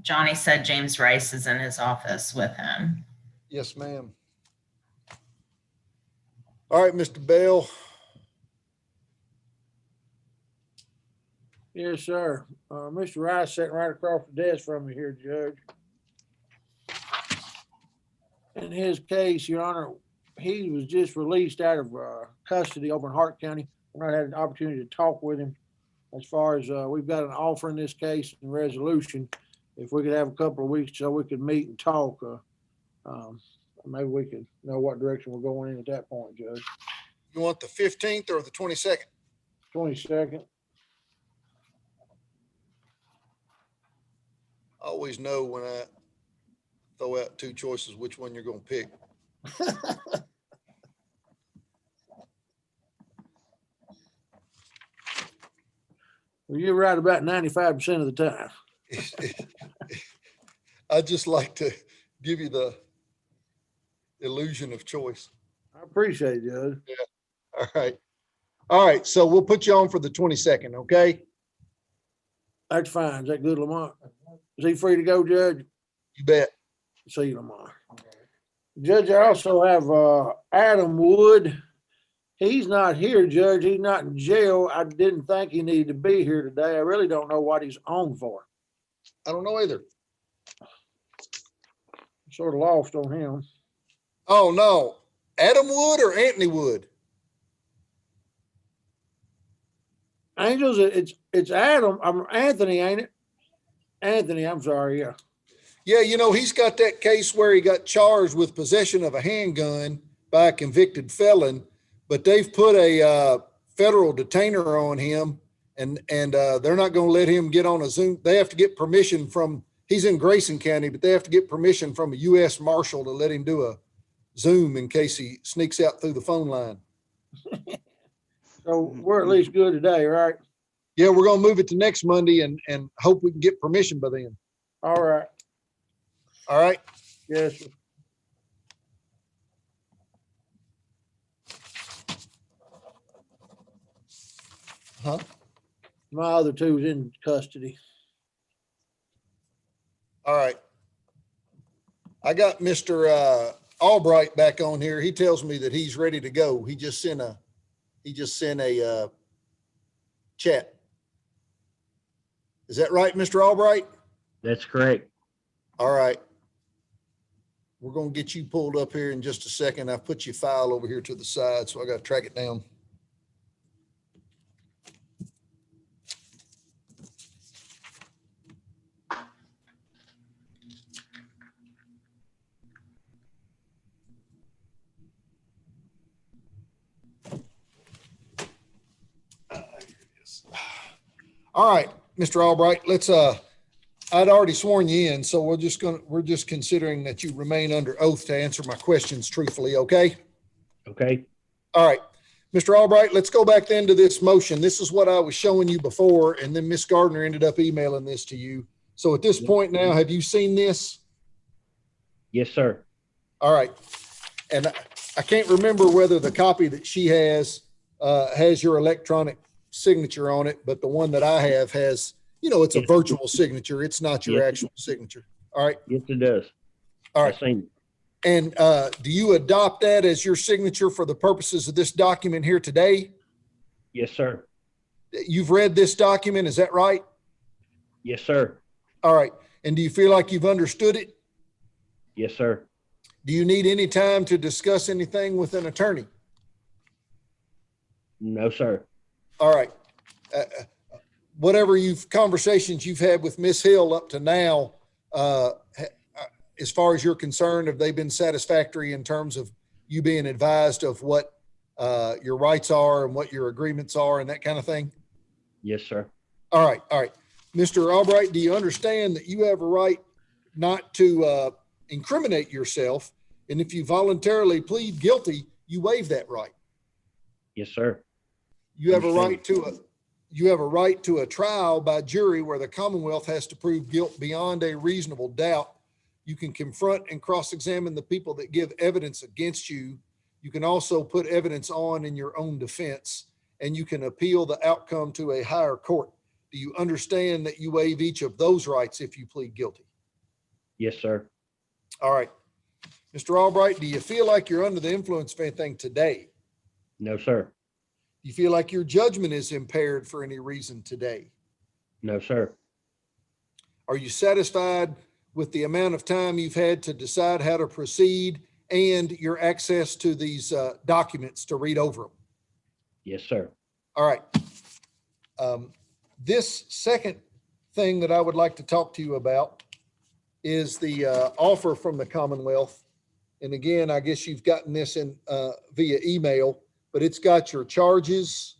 Johnny said James Rice is in his office with him. Yes, ma'am. All right, Mr. Bell. Yes, sir. Mr. Rice sitting right across the desk from me here, Judge. In his case, Your Honor, he was just released out of custody over in Hart County. I've not had an opportunity to talk with him. As far as we've got an offer in this case and resolution, if we could have a couple of weeks so we could meet and talk, maybe we could know what direction we're going in at that point, Judge. You want the 15th or the 22nd? 22nd. I always know when I throw out two choices, which one you're gonna pick. Well, you're right about 95% of the time. I just like to give you the illusion of choice. I appreciate it, Judge. All right. All right. So we'll put you on for the 22nd, okay? That's fine. Is that good, Lamont? Is he free to go, Judge? You bet. See you tomorrow. Judge, I also have Adam Wood. He's not here, Judge. He's not in jail. I didn't think he needed to be here today. I really don't know what he's on for. I don't know either. Sort of lost on him. Oh, no. Adam Wood or Anthony Wood? Angels, it's Adam. I'm Anthony, ain't it? Anthony, I'm sorry, yeah. Yeah, you know, he's got that case where he got charged with possession of a handgun by a convicted felon, but they've put a federal detainer on him, and they're not going to let him get on a Zoom. They have to get permission from, he's in Grayson County, but they have to get permission from a U.S. Marshal to let him do a Zoom in case he sneaks out through the phone line. So we're at least good today, right? Yeah, we're going to move it to next Monday and hope we can get permission by then. All right. All right. Yes, sir. Huh? My other two's in custody. All right. I got Mr. Albright back on here. He tells me that he's ready to go. He just sent a chat. Is that right, Mr. Albright? That's correct. All right. We're going to get you pulled up here in just a second. I've put your file over here to the side, so I got to track it down. All right, Mr. Albright, let's, I'd already sworn you in, so we're just considering that you remain under oath to answer my questions truthfully, okay? Okay. All right, Mr. Albright, let's go back then to this motion. This is what I was showing you before, and then Ms. Gardner ended up emailing this to you. So at this point now, have you seen this? Yes, sir. All right. And I can't remember whether the copy that she has your electronic signature on it, but the one that I have has, you know, it's a virtual signature. It's not your actual signature. All right. Yes, it does. All right. I've seen it. And do you adopt that as your signature for the purposes of this document here today? Yes, sir. You've read this document, is that right? Yes, sir. All right. And do you feel like you've understood it? Yes, sir. Do you need any time to discuss anything with an attorney? No, sir. All right. Whatever conversations you've had with Ms. Hill up to now, as far as you're concerned, have they been satisfactory in terms of you being advised of what your rights are and what your agreements are and that kind of thing? Yes, sir. All right. All right. Mr. Albright, do you understand that you have a right not to incriminate yourself? And if you voluntarily plead guilty, you waive that right. Yes, sir. You have a right to a trial by jury where the Commonwealth has to prove guilt beyond a reasonable doubt. You can confront and cross-examine the people that give evidence against you. You can also put evidence on in your own defense, and you can appeal the outcome to a higher court. Do you understand that you waive each of those rights if you plead guilty? Yes, sir. All right. Mr. Albright, do you feel like you're under the influence of anything today? No, sir. Do you feel like your judgment is impaired for any reason today? No, sir. Are you satisfied with the amount of time you've had to decide how to proceed and your access to these documents to read over them? Yes, sir. All right. This second thing that I would like to talk to you about is the offer from the Commonwealth. And again, I guess you've gotten this in via email, but it's got your charges.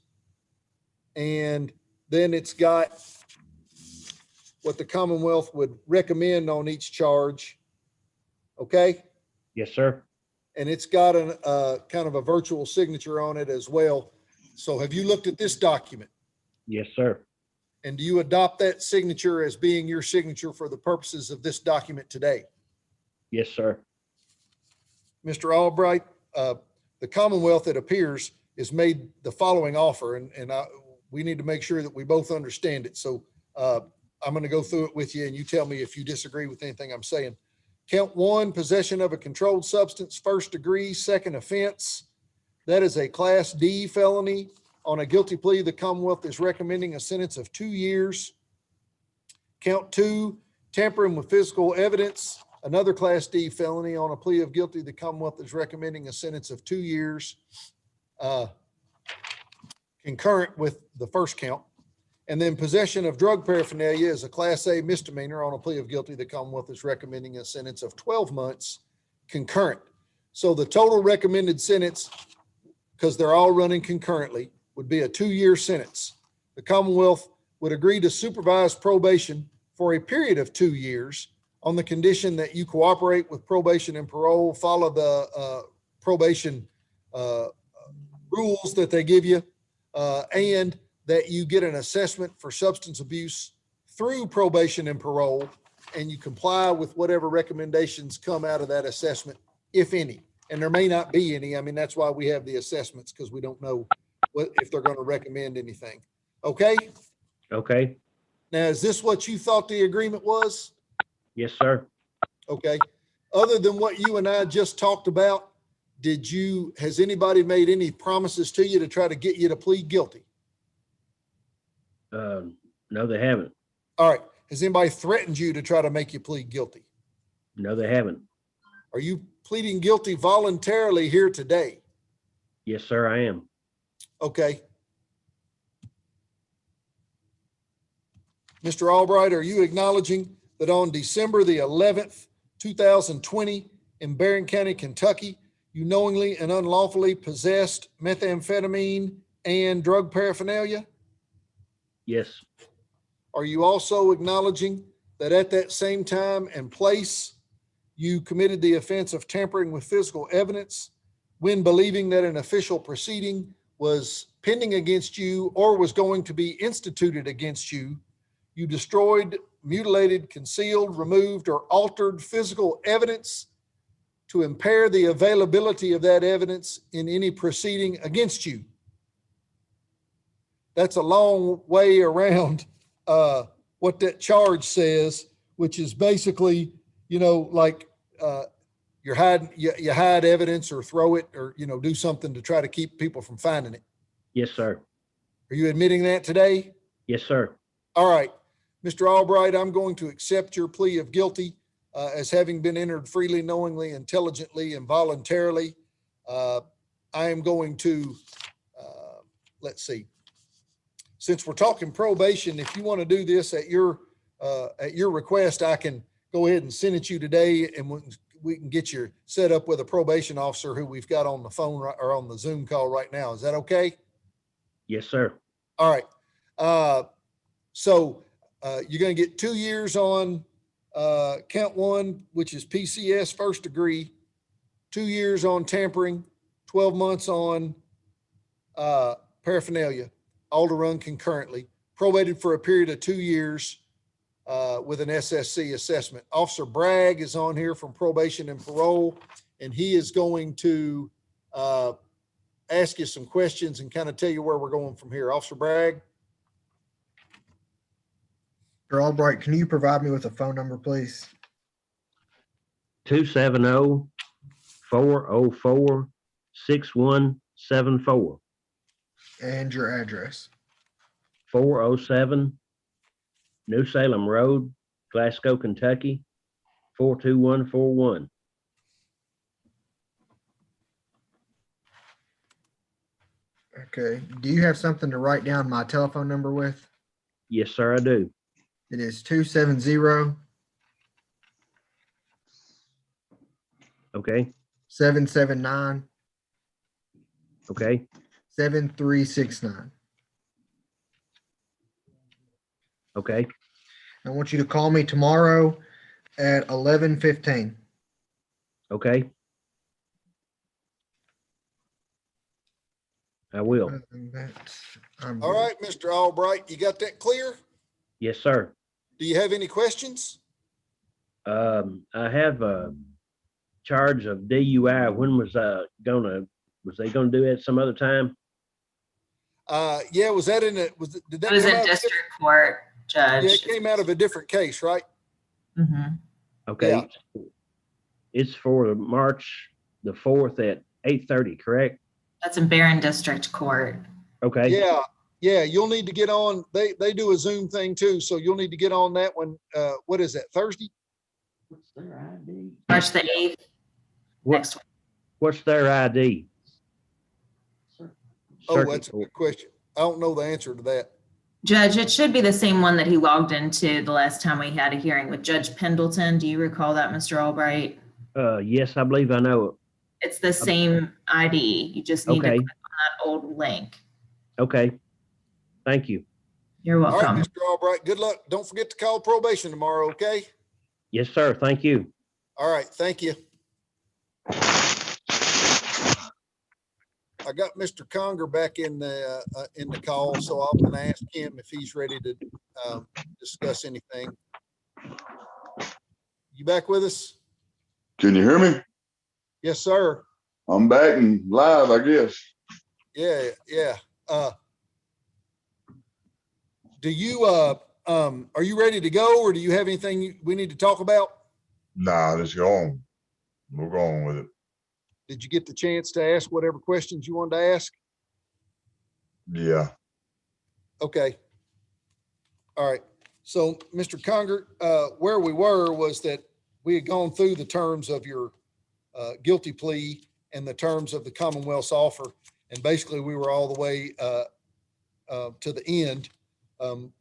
And then it's got what the Commonwealth would recommend on each charge. Okay? Yes, sir. And it's got a kind of a virtual signature on it as well. So have you looked at this document? Yes, sir. And do you adopt that signature as being your signature for the purposes of this document today? Yes, sir. Mr. Albright, the Commonwealth, it appears, has made the following offer, and we need to make sure that we both understand it. So I'm going to go through it with you, and you tell me if you disagree with anything I'm saying. Count 1, possession of a controlled substance, 1st degree, 2nd offense. That is a Class D felony. On a guilty plea, the Commonwealth is recommending a sentence of 2 years. Count 2, tampering with physical evidence, another Class D felony. On a plea of guilty, the Commonwealth is recommending a sentence of 2 years, concurrent with the first count. And then possession of drug paraphernalia is a Class A misdemeanor. On a plea of guilty, the Commonwealth is recommending a sentence of 12 months, concurrent. So the total recommended sentence, because they're all running concurrently, would be a 2-year sentence. The Commonwealth would agree to supervised probation for a period of 2 years on the condition that you cooperate with probation and parole, follow the probation rules that they give you, and that you get an assessment for substance abuse through probation and parole, and you comply with whatever recommendations come out of that assessment, if any. And there may not be any. I mean, that's why we have the assessments, because we don't know if they're going to recommend anything. Okay? Okay. Now, is this what you thought the agreement was? Yes, sir. Okay. Other than what you and I just talked about, has anybody made any promises to you to try to get you to plead guilty? No, they haven't. All right. Has anybody threatened you to try to make you plead guilty? No, they haven't. Are you pleading guilty voluntarily here today? Yes, sir, I am. Okay. Mr. Albright, are you acknowledging that on December the 11th, 2020, in Barron County, Kentucky, you knowingly and unlawfully possessed methamphetamine and drug paraphernalia? Yes. Are you also acknowledging that at that same time and place, you committed the offense of tampering with physical evidence when believing that an official proceeding was pending against you or was going to be instituted against you? You destroyed, mutilated, concealed, removed, or altered physical evidence to impair the availability of that evidence in any proceeding against you. That's a long way around what that charge says, which is basically, like you hide evidence or throw it or, do something to try to keep people from finding it. Yes, sir. Are you admitting that today? Yes, sir. All right. Mr. Albright, I'm going to accept your plea of guilty as having been entered freely, knowingly, intelligently, and voluntarily. I am going to, let's see. Since we're talking probation, if you want to do this at your request, I can go ahead and send it you today, and we can get you set up with a probation officer who we've got on the phone or on the Zoom call right now. Is that okay? Yes, sir. All right. So you're going to get 2 years on count 1, which is PCS 1st degree, 2 years on tampering, 12 months on paraphernalia, all to run concurrently, probated for a period of 2 years with an SSC assessment. Officer Bragg is on here from probation and parole, and he is going to ask you some questions and kind of tell you where we're going from here. Officer Bragg? Mr. Albright, can you provide me with a phone number, please? 270-404-6174. And your address? 407 New Salem Road, Glasgow, Kentucky, 42141. Okay. Do you have something to write down my telephone number with? Yes, sir, I do. It is 270. Okay. 779. Okay. 7369. Okay, I want you to call me tomorrow at 11:15. okay. I will. All right, Mr. Albright, you got that clear? Yes, sir. Do you have any questions? I have a charge of DUI. When was they gonna do it some other time? Yeah, was that in it? Did that It was come in out? district court, Yeah, Judge. it came out of a different case, right? Mhm. Okay. It's for March the 4th at 8:30, correct? That's in Barron District Court. Okay, Yeah, you'll need to get on. They do a Zoom thing too, so you'll need to get on that one. What is that, Thursday? March the 8th. What, what's their ID? Oh, Circuit that's a court. good question. I don't know the answer to that. Judge, it should be the same one that he logged into the last time we had a hearing with Judge Pendleton. Do you recall that, Mr. Albright? Yes, I believe I know it. It's the same ID. You just need to Okay. click on that old link. Okay. Thank you. You're All right, welcome. Mr. Albright, good luck. Don't forget to call probation tomorrow, okay? Yes, sir. Thank you. All right, thank you. I got Mr. Conger back in the call, so I'm gonna ask him if he's ready to discuss anything. You back with us? Can you hear me? Yes, sir. I'm back and live, I guess. Yeah. Do you, are you ready to go, or do you have anything we need to talk about? Nah, let's go on. We'll go on with it. Did you get the chance to ask whatever questions you wanted to ask? Yeah. Okay. All right. So, Mr. Conger, where we were was that we had gone through the terms of your guilty plea and the terms of the Commonwealth's offer. And basically, we were all the way to the end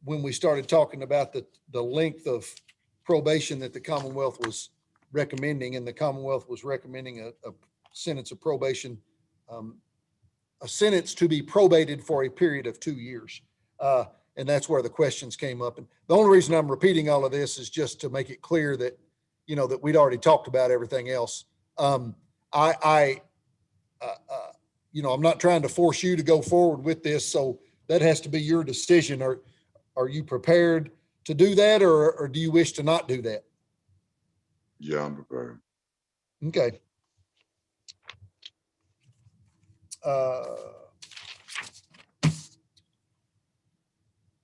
when we started talking about the length of probation that the Commonwealth was recommending. And the Commonwealth was recommending a sentence of probation, a sentence to be probated for a period of 2 years. And that's where the questions came up. And the only reason I'm repeating all of this is just to make it clear that, you know, that we'd already talked about everything else. You know, I'm not trying to force you to go forward with this, so that has to be your decision. Are you prepared to do that, or do you wish to not do that? Yeah, I'm prepared. Okay.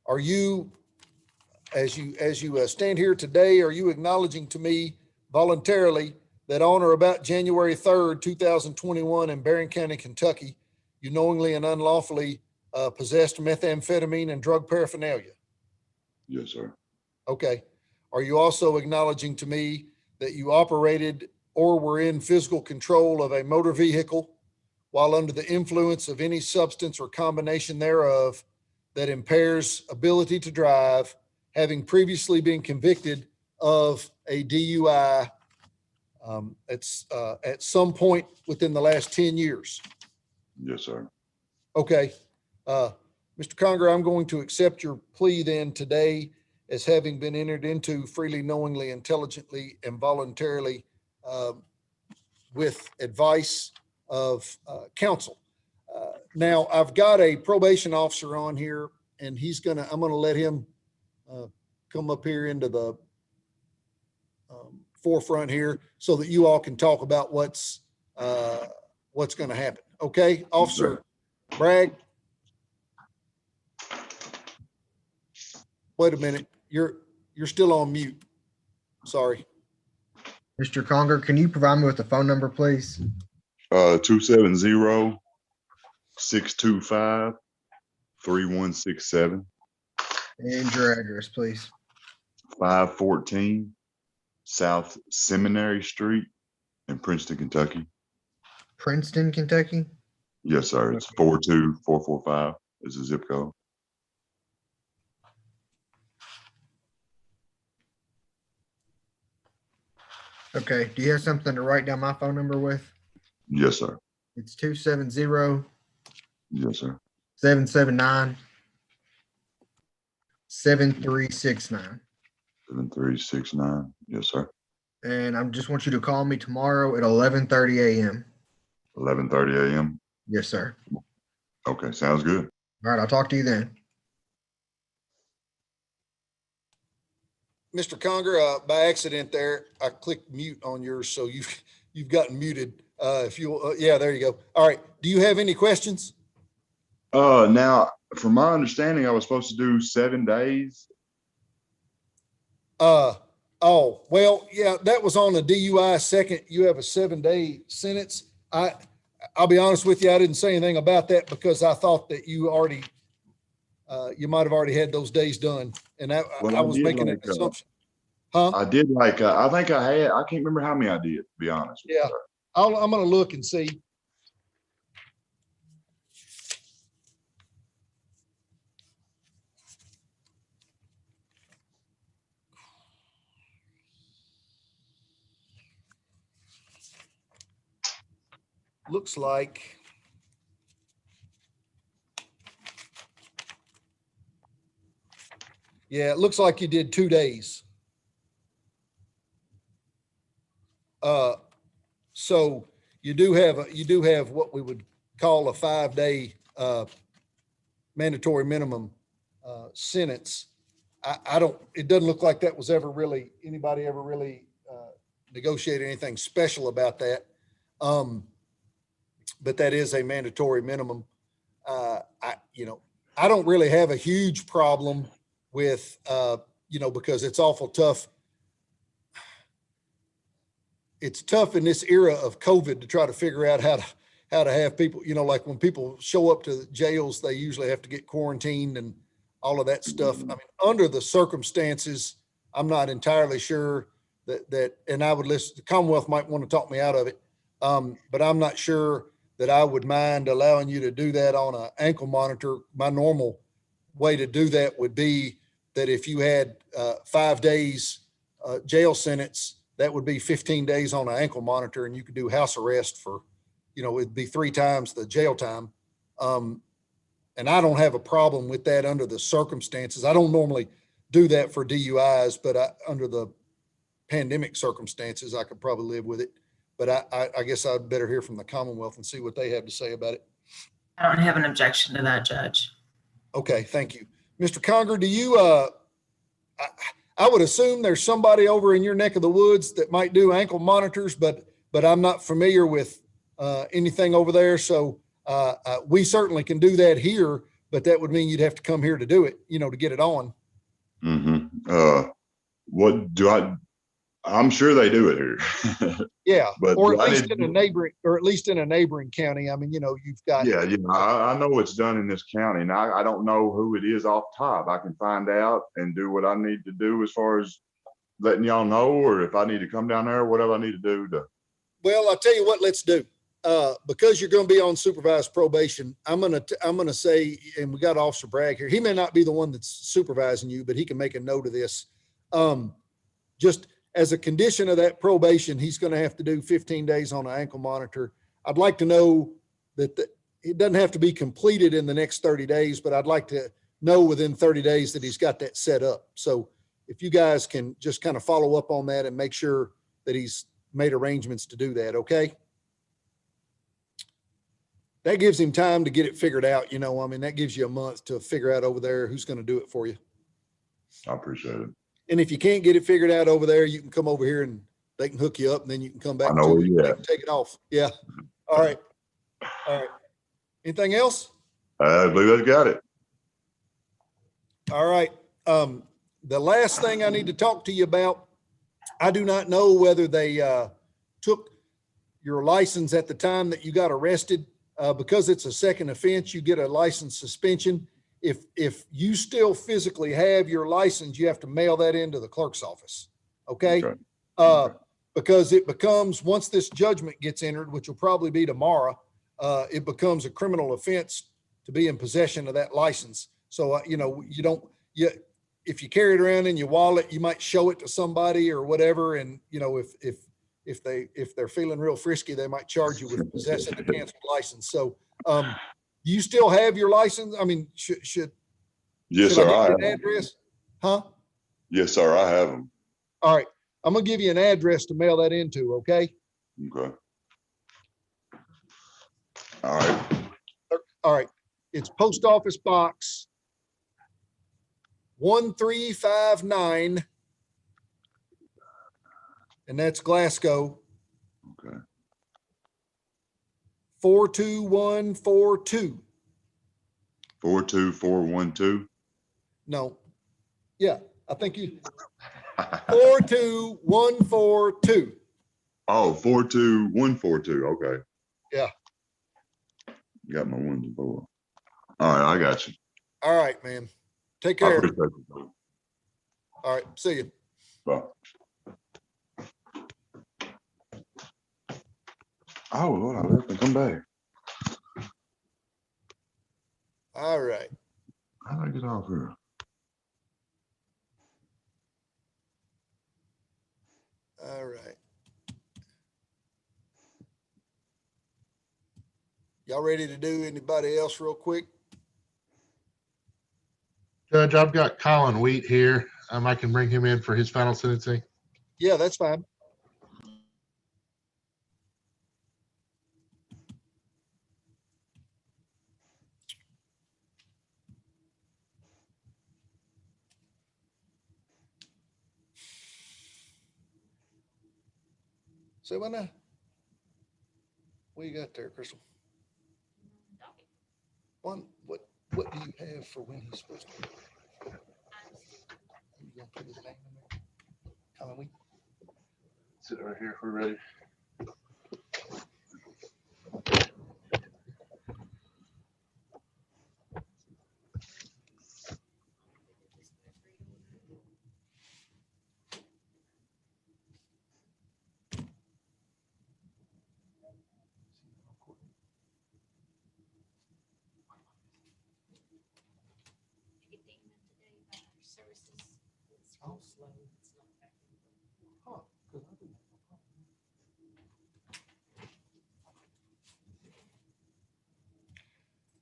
Are you, as you stand here today, are you acknowledging to me voluntarily that on or about January 3rd, 2021 in Barron County, Kentucky, you knowingly and unlawfully possessed methamphetamine and drug paraphernalia? Yes, sir. Okay. Are you also acknowledging to me that you operated or were in physical control of a motor vehicle while under the influence of any substance or combination thereof that impairs ability to drive, having previously been convicted of a DUI at some point within the last 10 years? Yes, sir. Okay. Mr. Conger, I'm going to accept your plea then today as having been entered into freely, knowingly, intelligently, and voluntarily with advice of counsel. Now, I've got a probation officer on here, and I'm gonna let him come up here into the forefront here so that you all can talk about what's gonna happen. Okay, Officer Bragg? Wait a minute, you're still on mute. Sorry. Mr. Conger, can you provide me with the phone number, please? 270-625-3167. And your address, please. 514 South Seminary Street in Princeton, Kentucky. Princeton, Kentucky? Yes, sir. It's 42445 is the zip code. Okay, do you have something to write down my phone number with? Yes, sir. It's 270 Yes, sir. 779 7369. 7369. Yes, sir. And I just want you to call me tomorrow at 11:30 a.m. 11:30 a.m. Yes, sir. Okay, sounds good. All right, I'll talk to you then. Mr. Conger, by accident there, I clicked mute on yours, so you've gotten muted. If you, yeah, there you go. All right. Do you have any questions? Now, from my understanding, I was supposed to do 7 days. Oh, well, yeah, that was on a DUI second. You have a 7-day sentence. I'll be honest with you, I didn't say anything about that because I thought that you already, you might have already had those days done. And Well, I was did making an like, assumption. Huh? I did like, I think I can't remember how many I did, to be honest. with you, Yeah. sir. I'm going to look and see. Looks like. Yeah, it looks like you did 2 days. So you do have what we would call a 5-day mandatory minimum sentence. It doesn't look like that was ever really, anybody ever really negotiated anything special about that. But that is a mandatory minimum. I don't really have a huge problem with, because it's awful tough. It's tough in this era of COVID to try to figure out how to have people, like when people show up to the jails, they usually have to get quarantined and all of that stuff. I mean, under the circumstances, I'm not entirely sure that, and I would listen, the Commonwealth might want to talk me out of it. But I'm not sure that I would mind allowing you to do that on an ankle monitor. My normal way to do that would be that if you had 5 days jail sentence, that would be 15 days on an ankle monitor, and you could do house arrest for, it'd be 3 times the jail time. And I don't have a problem with that under the circumstances. I don't normally do that for DUIs, but under the pandemic circumstances, I could probably live with it. But I guess I'd better hear from the Commonwealth and see what they have to say about it. I don't have an objection to that, Judge. Okay, thank you. Mr. Conger, do you, I would assume there's somebody over in your neck of the woods that might do ankle monitors, but I'm not familiar with anything over there. So we certainly can do that here, but that would mean you'd have to come here to do it, to get it on. What do I'm sure they do it here. Yeah, But or do at I least need in a neighboring, county. I mean, you've got. Yeah, I know it's done in this county, and I don't know who it is off top. I can find out and do what I need to do as far as letting y'all know, or if I need to come down there, whatever I need to do to. Well, I'll tell you what, let's do. Because you're going to be on supervised probation, I'm going to say, and we got Officer Bragg here. He may not be the one that's supervising you, but he can make a note of this. Just as a condition of that probation, he's going to have to do 15 days on an ankle monitor. I'd like to know that it doesn't have to be completed in the next 30 days, but I'd like to know within 30 days that he's got that set up. So if you guys can just kind of follow up on that and make sure that he's made arrangements to do that, okay? That gives him time to get it figured out. I mean, that gives you a month to figure out over there who's going to do it for you. I appreciate it. And if you can't get it figured out over there, you can come over here and they can hook you up, and then you can come back. I know where you and at. take it off. Yeah. All right. All right. Anything else? I believe I got it. All right. The last thing I need to talk to you about, I do not know whether they took your license at the time that you got arrested. Because it's a second offense, you get a license suspension. If you still physically have your license, you have to mail that into the clerk's office. Okay. Because it becomes, once this judgment gets entered, which will probably be tomorrow, it becomes a criminal offense to be in possession of that license. So, if you carry it around in your wallet, you might show it to somebody or whatever. And, if they're feeling real frisky, they might charge you with possessing a canceled license. So, you still have your license? I mean, should Yes, should sir. I I have give you an 'em. address? Huh? Yes, sir. I have them. All right. I'm gonna give you an address to mail that into, okay? Okay. All right. All right. It's Post Office Box 1359. And that's Glasgow. Okay. 42142. 42412. No. Yeah, I think you 42142. Oh, 42142. Okay. Yeah. Got my ones and four. All right, I got you. All right, man. Take I care. appreciate it. All right. See you. Bye. Oh, Lord, I left and come back. All right. How did I get off here? All right. Y'all ready to do anybody else real quick? Judge, I've got Colin Wheat here. I can bring him in for his final sentencing. Yeah, that's fine. Say what now? What you got there, Crystal? What do you have for when he's supposed to? You gonna put his name in there? Colin Wheat? Sit right here if we're ready.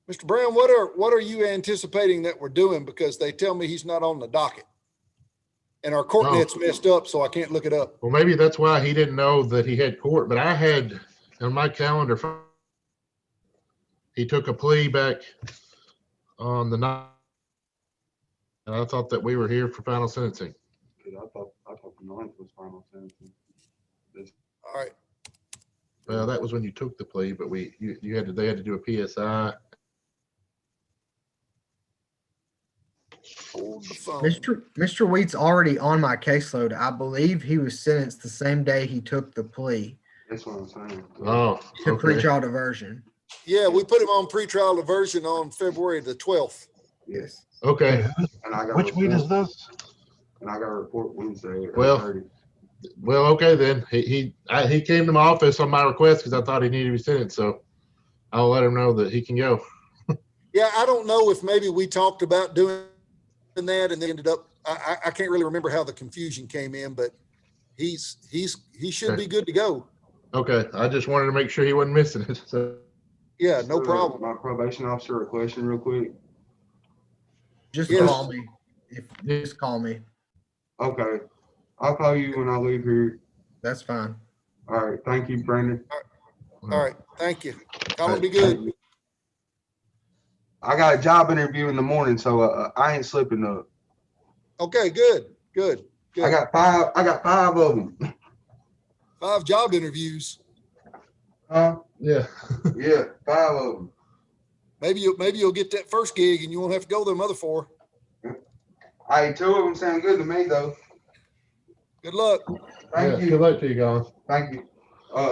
Mr. Brown, what are you anticipating that we're doing? Because they tell me he's not on the docket. And our court Oh. net's messed up, so I can't look it up. Well, maybe that's why he didn't know that he had court, but I had on my calendar, he took a plea back on the night. And I thought that we were here for final sentencing. I thought the ninth was final sentencing. All right. Well, that was when you took the plea, but they had to do a PSI. Hold the phone. Mr. Wheat's already on my caseload. I believe he was sentenced the same day he took the plea That's what I'm saying. Oh, to okay. pretrial diversion. Yeah, we put him on pretrial diversion on February the 12th. Yes. Okay. And I got Which weed is this? And I got a report Wednesday at Well, 8:30. Well, okay then. He came to my office on my request because I thought he needed to be sentenced. So I'll let him know that he can go. Yeah, I don't know if maybe we talked about doing that and then ended up, I can't really remember how the confusion came in, but he should be good to go. Okay. I just wanted to make sure he wasn't missing it. So Yeah, no problem. My probation officer, a question real quick. Just Yes. call me. Just call me. Okay. I'll call you when I leave here. That's fine. All right. Thank you, Brandon. All right, thank you. Colin, be good. I got a job interview in the morning, so I ain't slipping up. Okay, good. I got five of them. 5 job interviews. Huh? yeah. Yeah, 5 of them. Maybe you'll get that first gig and you won't have to go them other 4. Hey, 2 of them sound good to me though. Good luck. Thank you. Good luck to you, Colin. Thank you.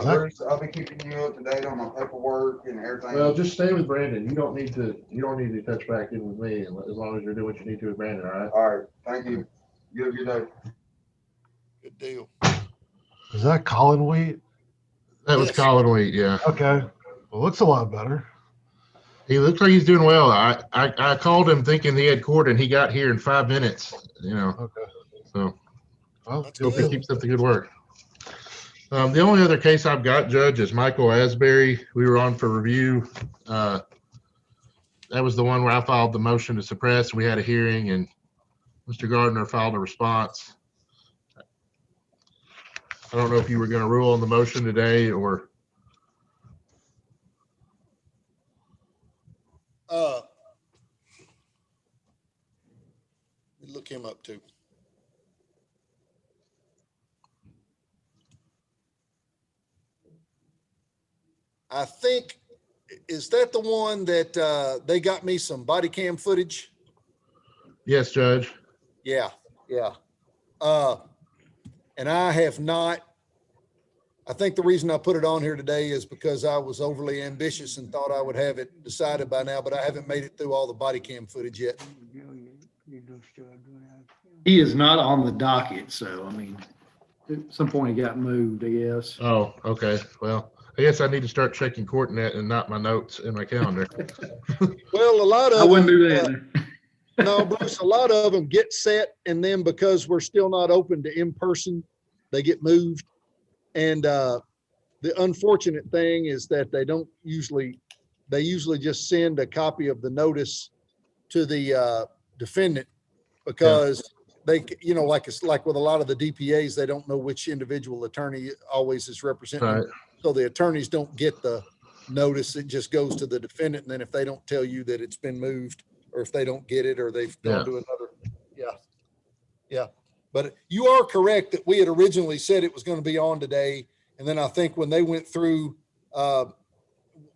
Bruce, I'll be keeping you up to date on my paperwork and everything. Well, just stay with Brandon. You don't need to touch back in with me as long as you're doing what you need to with Brandon. All right. All right. Thank you. You have a good day. Good deal. Is that Colin Wheat? That was Yes. Colin Wheat. Yeah. Okay. Well, looks a lot better. He looks like he's doing well. I called him thinking he had court, and he got here in 5 minutes. Okay. So, well, That's hope he good. keeps up the good work. The only other case I've got, Judge, is Michael Asbury. We were on for review. that was the one where I filed the motion to suppress. We had a hearing and Mr. Gardner filed a response. I don't know if you were going to rule on the motion today or. Let me look him up too. I think, is that the one that they got me some body cam footage? Yes, Judge. Yeah, yeah. And I have not, I think the reason I put it on here today is because I was overly ambitious and thought I would have it decided by now, but I haven't made it through all the body cam footage yet. He is not on the docket, so I mean, at some point he got moved, I guess. Oh, okay. Well, I guess I need to start checking CourtNet and not my notes in my calendar. Well, a lot of I wouldn't them, do that. no, Bruce, a lot of them get set and then because we're still not open to in-person, they get moved. And the unfortunate thing is that they usually just send a copy of the notice to the defendant because they, like it's like with a lot of the DPAs, they don't know which individual attorney always is representing. Right. So the attorneys don't get the notice. It just goes to the defendant. And then if they don't tell you that it's been moved or if they don't get it or they've gone to another. Yeah. Yeah. But you are correct that we had originally said it was going to be on today. And then I think when they went through,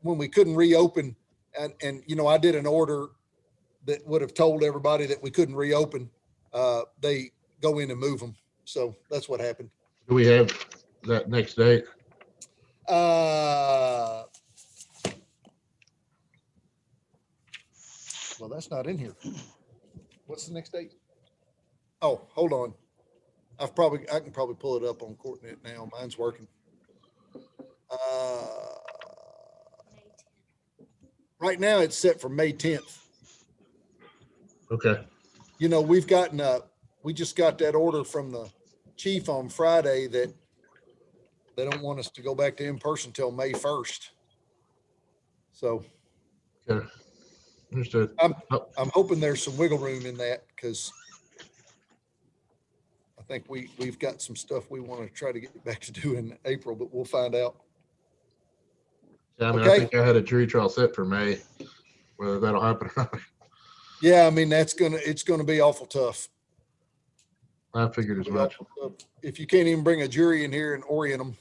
when we couldn't reopen and I did an order that would have told everybody that we couldn't reopen, they go in and move them. So that's what happened. Do we have that next date? Well, that's not in here. What's the next date? Oh, hold on. I can probably pull it up on CourtNet now. Mine's working. Right now it's set for May 10th. Okay. We just got that order from the chief on Friday that they don't want us to go back to in-person till May 1st. So. Okay. Understood. I'm hoping there's some wiggle room in that because I think we've got some stuff we want to try to get back to do in April, but we'll find out. Yeah, I mean, Okay. I think I had a jury trial set for May, whether that'll happen or not. Yeah, I mean, it's gonna be awful tough. I figured as much. If you can't even bring a jury in here and orient them,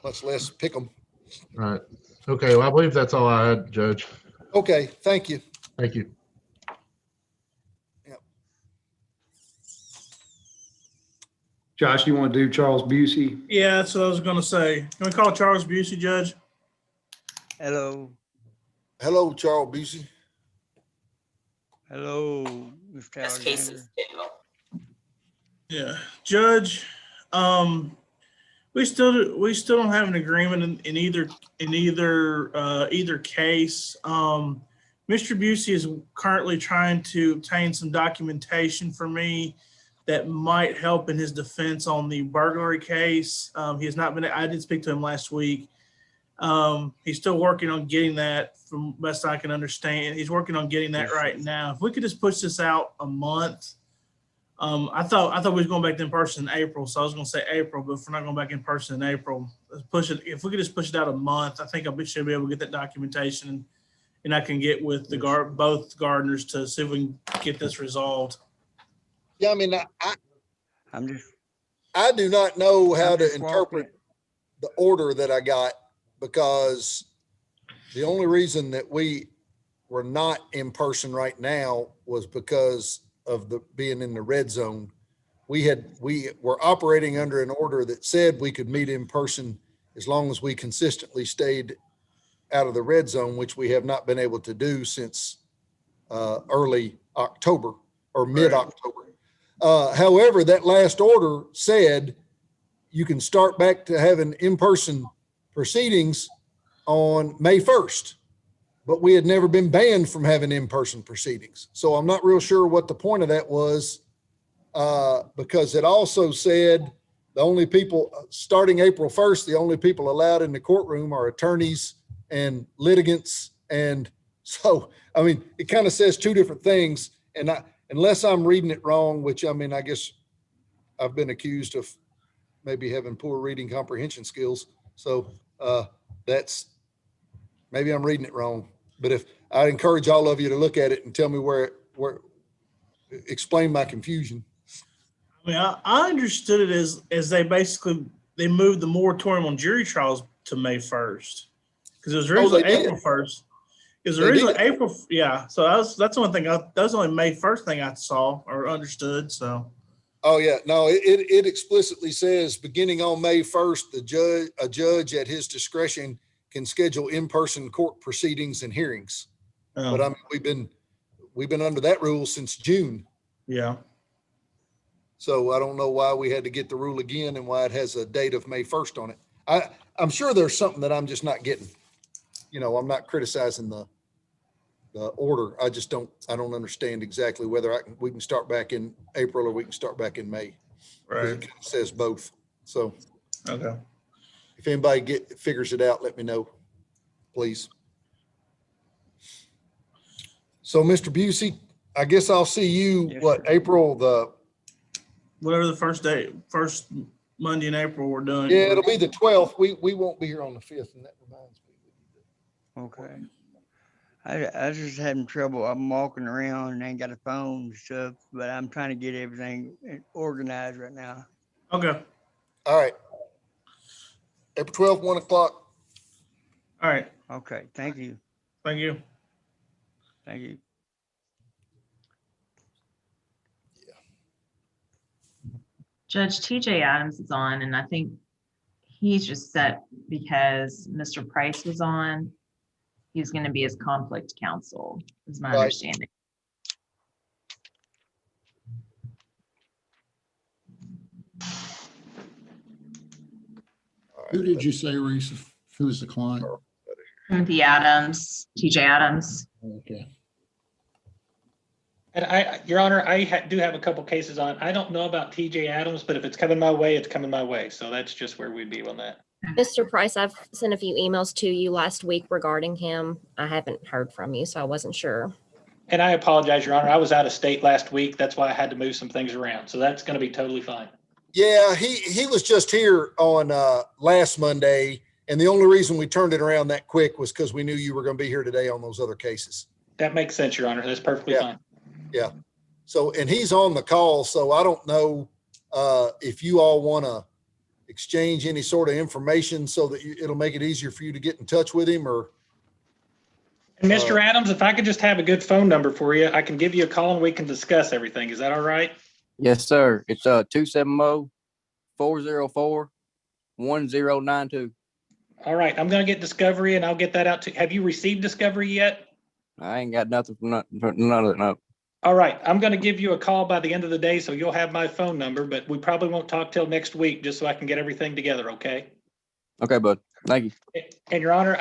much less pick them. All right. Okay. Well, I believe that's all I had, Judge. Okay, thank you. Thank you. Josh, you want to do Charles Busey? Yeah, that's what I was gonna say. Can we call Charles Busey, Judge? Hello. Hello, Charles Busey. Hello, Mr. Alexander. Yeah, Judge, we still don't have an agreement in either case. Mr. Busey is currently trying to obtain some documentation for me that might help in his defense on the burglary case. He has not been, I did speak to him last week. He's still working on getting that from best I can understand. He's working on getting that right now. If we could just push this out a month. I thought we was going back to in person in April. So I was going to say April, but if we're not going back in person in April, let's push it. If we could just push it out a month, I think I should be able to get that documentation and I can get with both gardeners to see if we can get this resolved. Yeah, I mean, I do not know how to interpret the order that I got because the only reason that we were not in person right now was because of being in the red zone. We were operating under an order that said we could meet in person as long as we consistently stayed out of the red zone, which we have not been able to do since early October or mid-October. However, that last order said you can start back to having in-person proceedings on May 1st, but we had never been banned from having in-person proceedings. So I'm not real sure what the point of that was because it also said the only people starting April 1st, the only people allowed in the courtroom are attorneys and litigants and So, I mean, it kind of says two different things, and unless I'm reading it wrong, which I mean, I guess I've been accused of maybe having poor reading comprehension skills. So, that's, maybe I'm reading it wrong, but if I encourage all of you to look at it and tell me where explain my confusion. I mean, I understood it as they moved the moratorium on jury trials to May 1st. Because it was originally April 1st. It was originally April, yeah. So that's the one thing, that was only May 1st thing I saw or understood, so. Oh, yeah, no, it explicitly says, beginning on May 1st, a judge at his discretion can schedule in-person court proceedings and hearings. But I mean, we've been under that rule since June. Yeah. So I don't know why we had to get the rule again and why it has a date of May 1st on it. I'm sure there's something that I'm just not getting. You know, I'm not criticizing the order. I don't understand exactly whether we can start back in April or we can start back in May. Right. It says both. So. Okay. If anybody figures it out, let me know, please. So, Mr. Busey, I guess I'll see you, April whatever the first Monday in April we're doing. Yeah, it'll be the 12th. We won't be here on the 5th, and that reminds me. Okay. I just having trouble. I'm walking around and ain't got a phone and stuff, but I'm trying to get everything organized right now. Okay. All right. April 12th, 1 o'clock. All right. Okay. Thank you. Thank you. Thank you. Judge TJ Adams is on, and I think he's just set because Mr. Price was on. He's going to be his conflict counsel, is my understanding. Who did you say, Reese? Who was the client? Timothy Adams, TJ Adams. Okay. And Your Honor, I do have a couple cases on. I don't know about TJ Adams, but if it's coming my way, it's coming my way. So that's just where we'd be on that. Mr. Price, I've sent a few emails to you last week regarding him. I haven't heard from you, so I wasn't sure. And I apologize, Your Honor. I was out of state last week. That's why I had to move some things around. So that's going to be totally fine. Yeah, he was just here on last Monday, and the only reason we turned it around that quick was because we knew you were going to be here today on those other cases. That makes sense, Your Honor. That's perfectly fine. Yeah. So, and he's on the call, so I don't know if you all want to exchange any sort of information so that it'll make it easier for you to get in touch with him, or. And Mr. Adams, if I could just have a good phone number for you, I can give you a call and we can discuss everything. Is that all right? Yes, sir. It's 270-404-1092. All right. I'm going to get Discovery and I'll get that out to. Have you received Discovery yet? I ain't got nothing from none of it. No. All right. I'm going to give you a call by the end of the day, so you'll have my phone number, but we probably won't talk till next week just so I can get everything together. Okay. Okay, bud. Thank you. And Your Honor,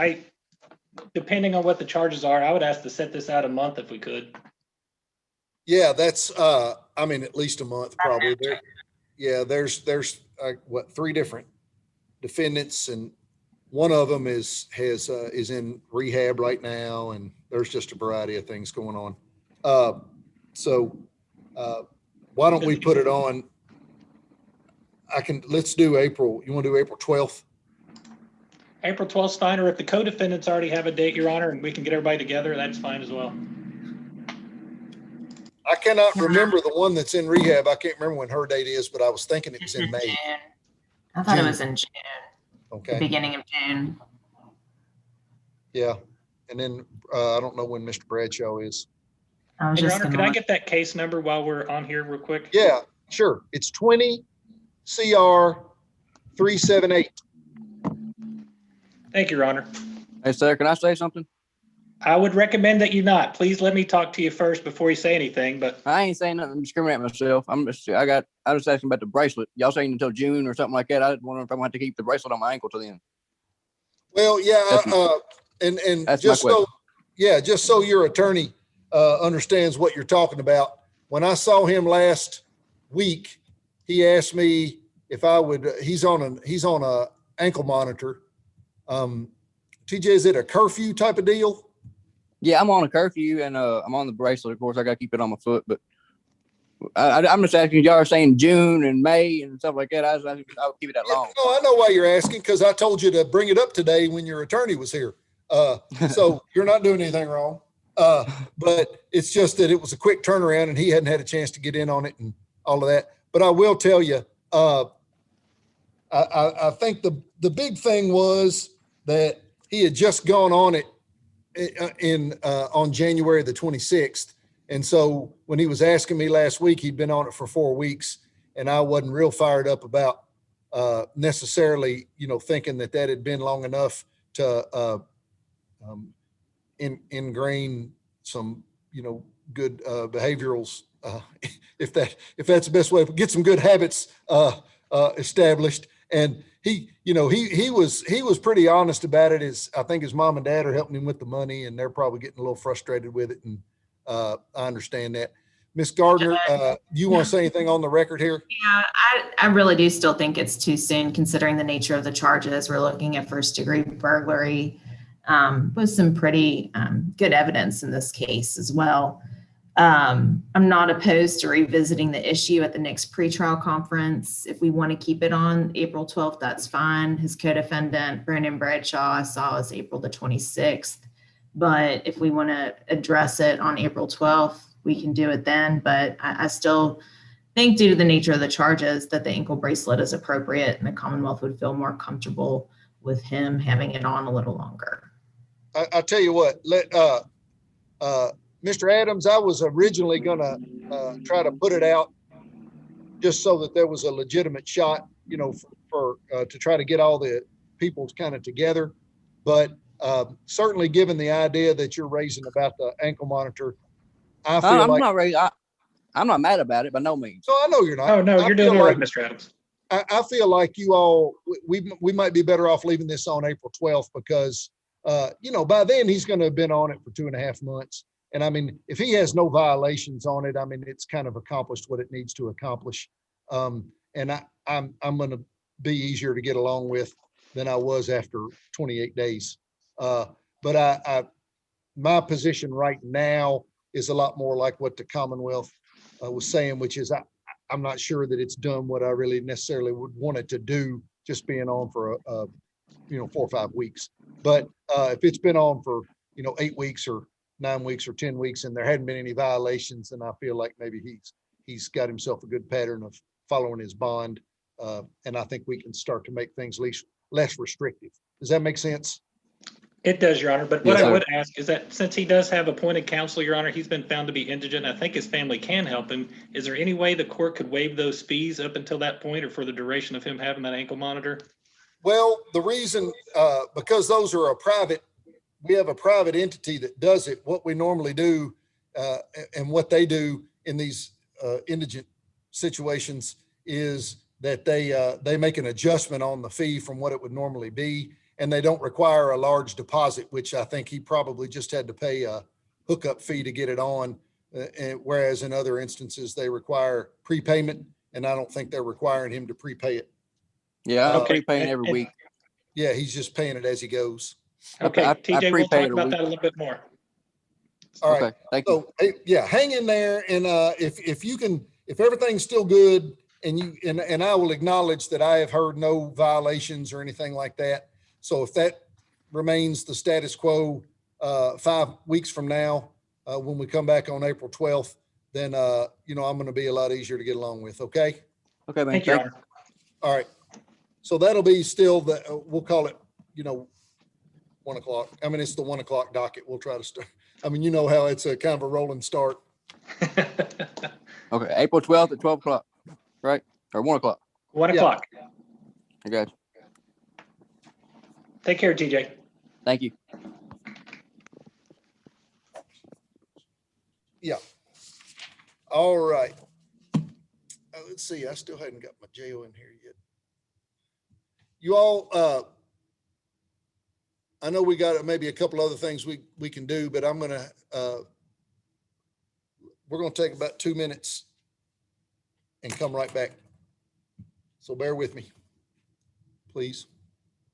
depending on what the charges are, I would ask to set this out a month if we could. Yeah, that's, I mean, at least a month probably. There's 3 different defendants, and one of them is in rehab right now, and there's just a variety of things going on. So why don't we put it on? Let's do April. You want to do April 12th? April 12th, fine, or if the co-defendants already have a date, Your Honor, and we can get everybody together, that's fine as well. I cannot remember the one that's in rehab. I can't remember when her date is, but I was thinking it was in May. I thought it was in June. Okay. The beginning of June. Yeah. And then I don't know when Mr. Bradshaw is. And Your Honor, could I get that case number while we're on here real quick? Yeah, sure. It's 20 CR 378. Thank you, Your Honor. Hey, sir, can I say something? I would recommend that you not. Please let me talk to you first before you say anything, but. I ain't saying nothing to discriminate myself. I was asking about the bracelet. Y'all saying until June or something like that. I wonder if I'm going to have to keep the bracelet on my ankle till then. Well, yeah, and just so, just so your attorney understands what you're talking about. When I saw him last week, he asked me if I would, he's on a ankle monitor. TJ, is it a curfew type of deal? Yeah, I'm on a curfew and I'm on the bracelet. Of course, I got to keep it on my foot, but I'm just asking. Y'all are saying June and May and stuff like that. I'll keep it that long. No, I know why you're asking, because I told you to bring it up today when your attorney was here. So you're not doing anything wrong. But it's just that it was a quick turnaround and he hadn't had a chance to get in on it and all of that. But I will tell you, I think the big thing was that he had just gone on it on January the 26th. And so when he was asking me last week, he'd been on it for 4 weeks, and I wasn't real fired up about necessarily, thinking that had been long enough to ingrain some, good behaviorals, if that's the best way, get some good habits established. And he was pretty honest about it. I think his mom and dad are helping him with the money, and they're probably getting a little frustrated with it. And I understand that. Miss Gardner, you want to say anything on the record here? Yeah, I really do still think it's too soon considering the nature of the charges. We're looking at first-degree burglary with some pretty good evidence in this case as well. I'm not opposed to revisiting the issue at the next pretrial conference. If we want to keep it on April 12th, that's fine. His co-defendant, Brandon Bradshaw, I saw is April the 26th. But if we want to address it on April 12th, we can do it then. But I still think, due to the nature of the charges, that the ankle bracelet is appropriate, and the Commonwealth would feel more comfortable with him having it on a little longer. I'll tell you what, Mr. Adams, I was originally going to try to put it out just so that there was a legitimate shot, for to try to get all the people kind of together. But certainly, given the idea that you're raising about the ankle monitor, I feel I'm not mad about it by no means. So I know you're not. Oh, no, you're doing all right, Mr. Adams. I feel like you all, we might be better off leaving this on April 12th because, by then he's going to have been on it for 2.5 months. And I mean, if he has no violations on it, I mean, it's kind of accomplished what it needs to accomplish. And I'm going to be easier to get along with than I was after 28 days. But my position right now is a lot more like what the Commonwealth was saying, which is I'm not sure that it's done what I really necessarily would want it to do, just being on for 4 or 5 weeks. But if it's been on for 8 weeks or 9 weeks or 10 weeks and there hadn't been any violations, then I feel like maybe he's got himself a good pattern of following his bond. And I think we can start to make things less restrictive. Does that make sense? It does, Your Honor. But what Yes, I sir. would ask is that since he does have appointed counsel, Your Honor, he's been found to be indigent. I think his family can help him. Is there any way the court could waive those fees up until that point or for the duration of him having that ankle monitor? Well, the reason, because those are we have a private entity that does it. What we normally do and what they do in these indigent situations is that they make an adjustment on the fee from what it would normally be. And they don't require a large deposit, which I think he probably just had to pay a hookup fee to get it on. Whereas in other instances, they require prepayment, and I don't think they're requiring him to prepay it. Yeah, I'm prepaying every week. Yeah, he's just paying it as he goes. Okay, I TJ, we'll prepay talk it a about week. that a little bit more. All right. Okay, thank you. So, yeah, hang in there. And if everything's still good and I will acknowledge that I have heard no violations or anything like that. So if that remains the status quo 5 weeks from now, when we come back on April 12th, then, I'm going to be a lot easier to get along with. Okay. Okay, man. Thank you, Your Honor. All right. So that'll be still we'll call it, 1 o'clock. I mean, it's the 1 o'clock docket. We'll try to start. I mean, you know how it's a kind of a rolling start. Okay, April 12th at 12 o'clock, right? Or 1 o'clock. 1 o'clock. I got you. Take care, TJ. Thank you. Yeah. All right. Let's see. I still hadn't got my jail in here yet. You all, I know we got maybe a couple other things we can do, but we're going to take about 2 minutes and come right back. So bear with me, please.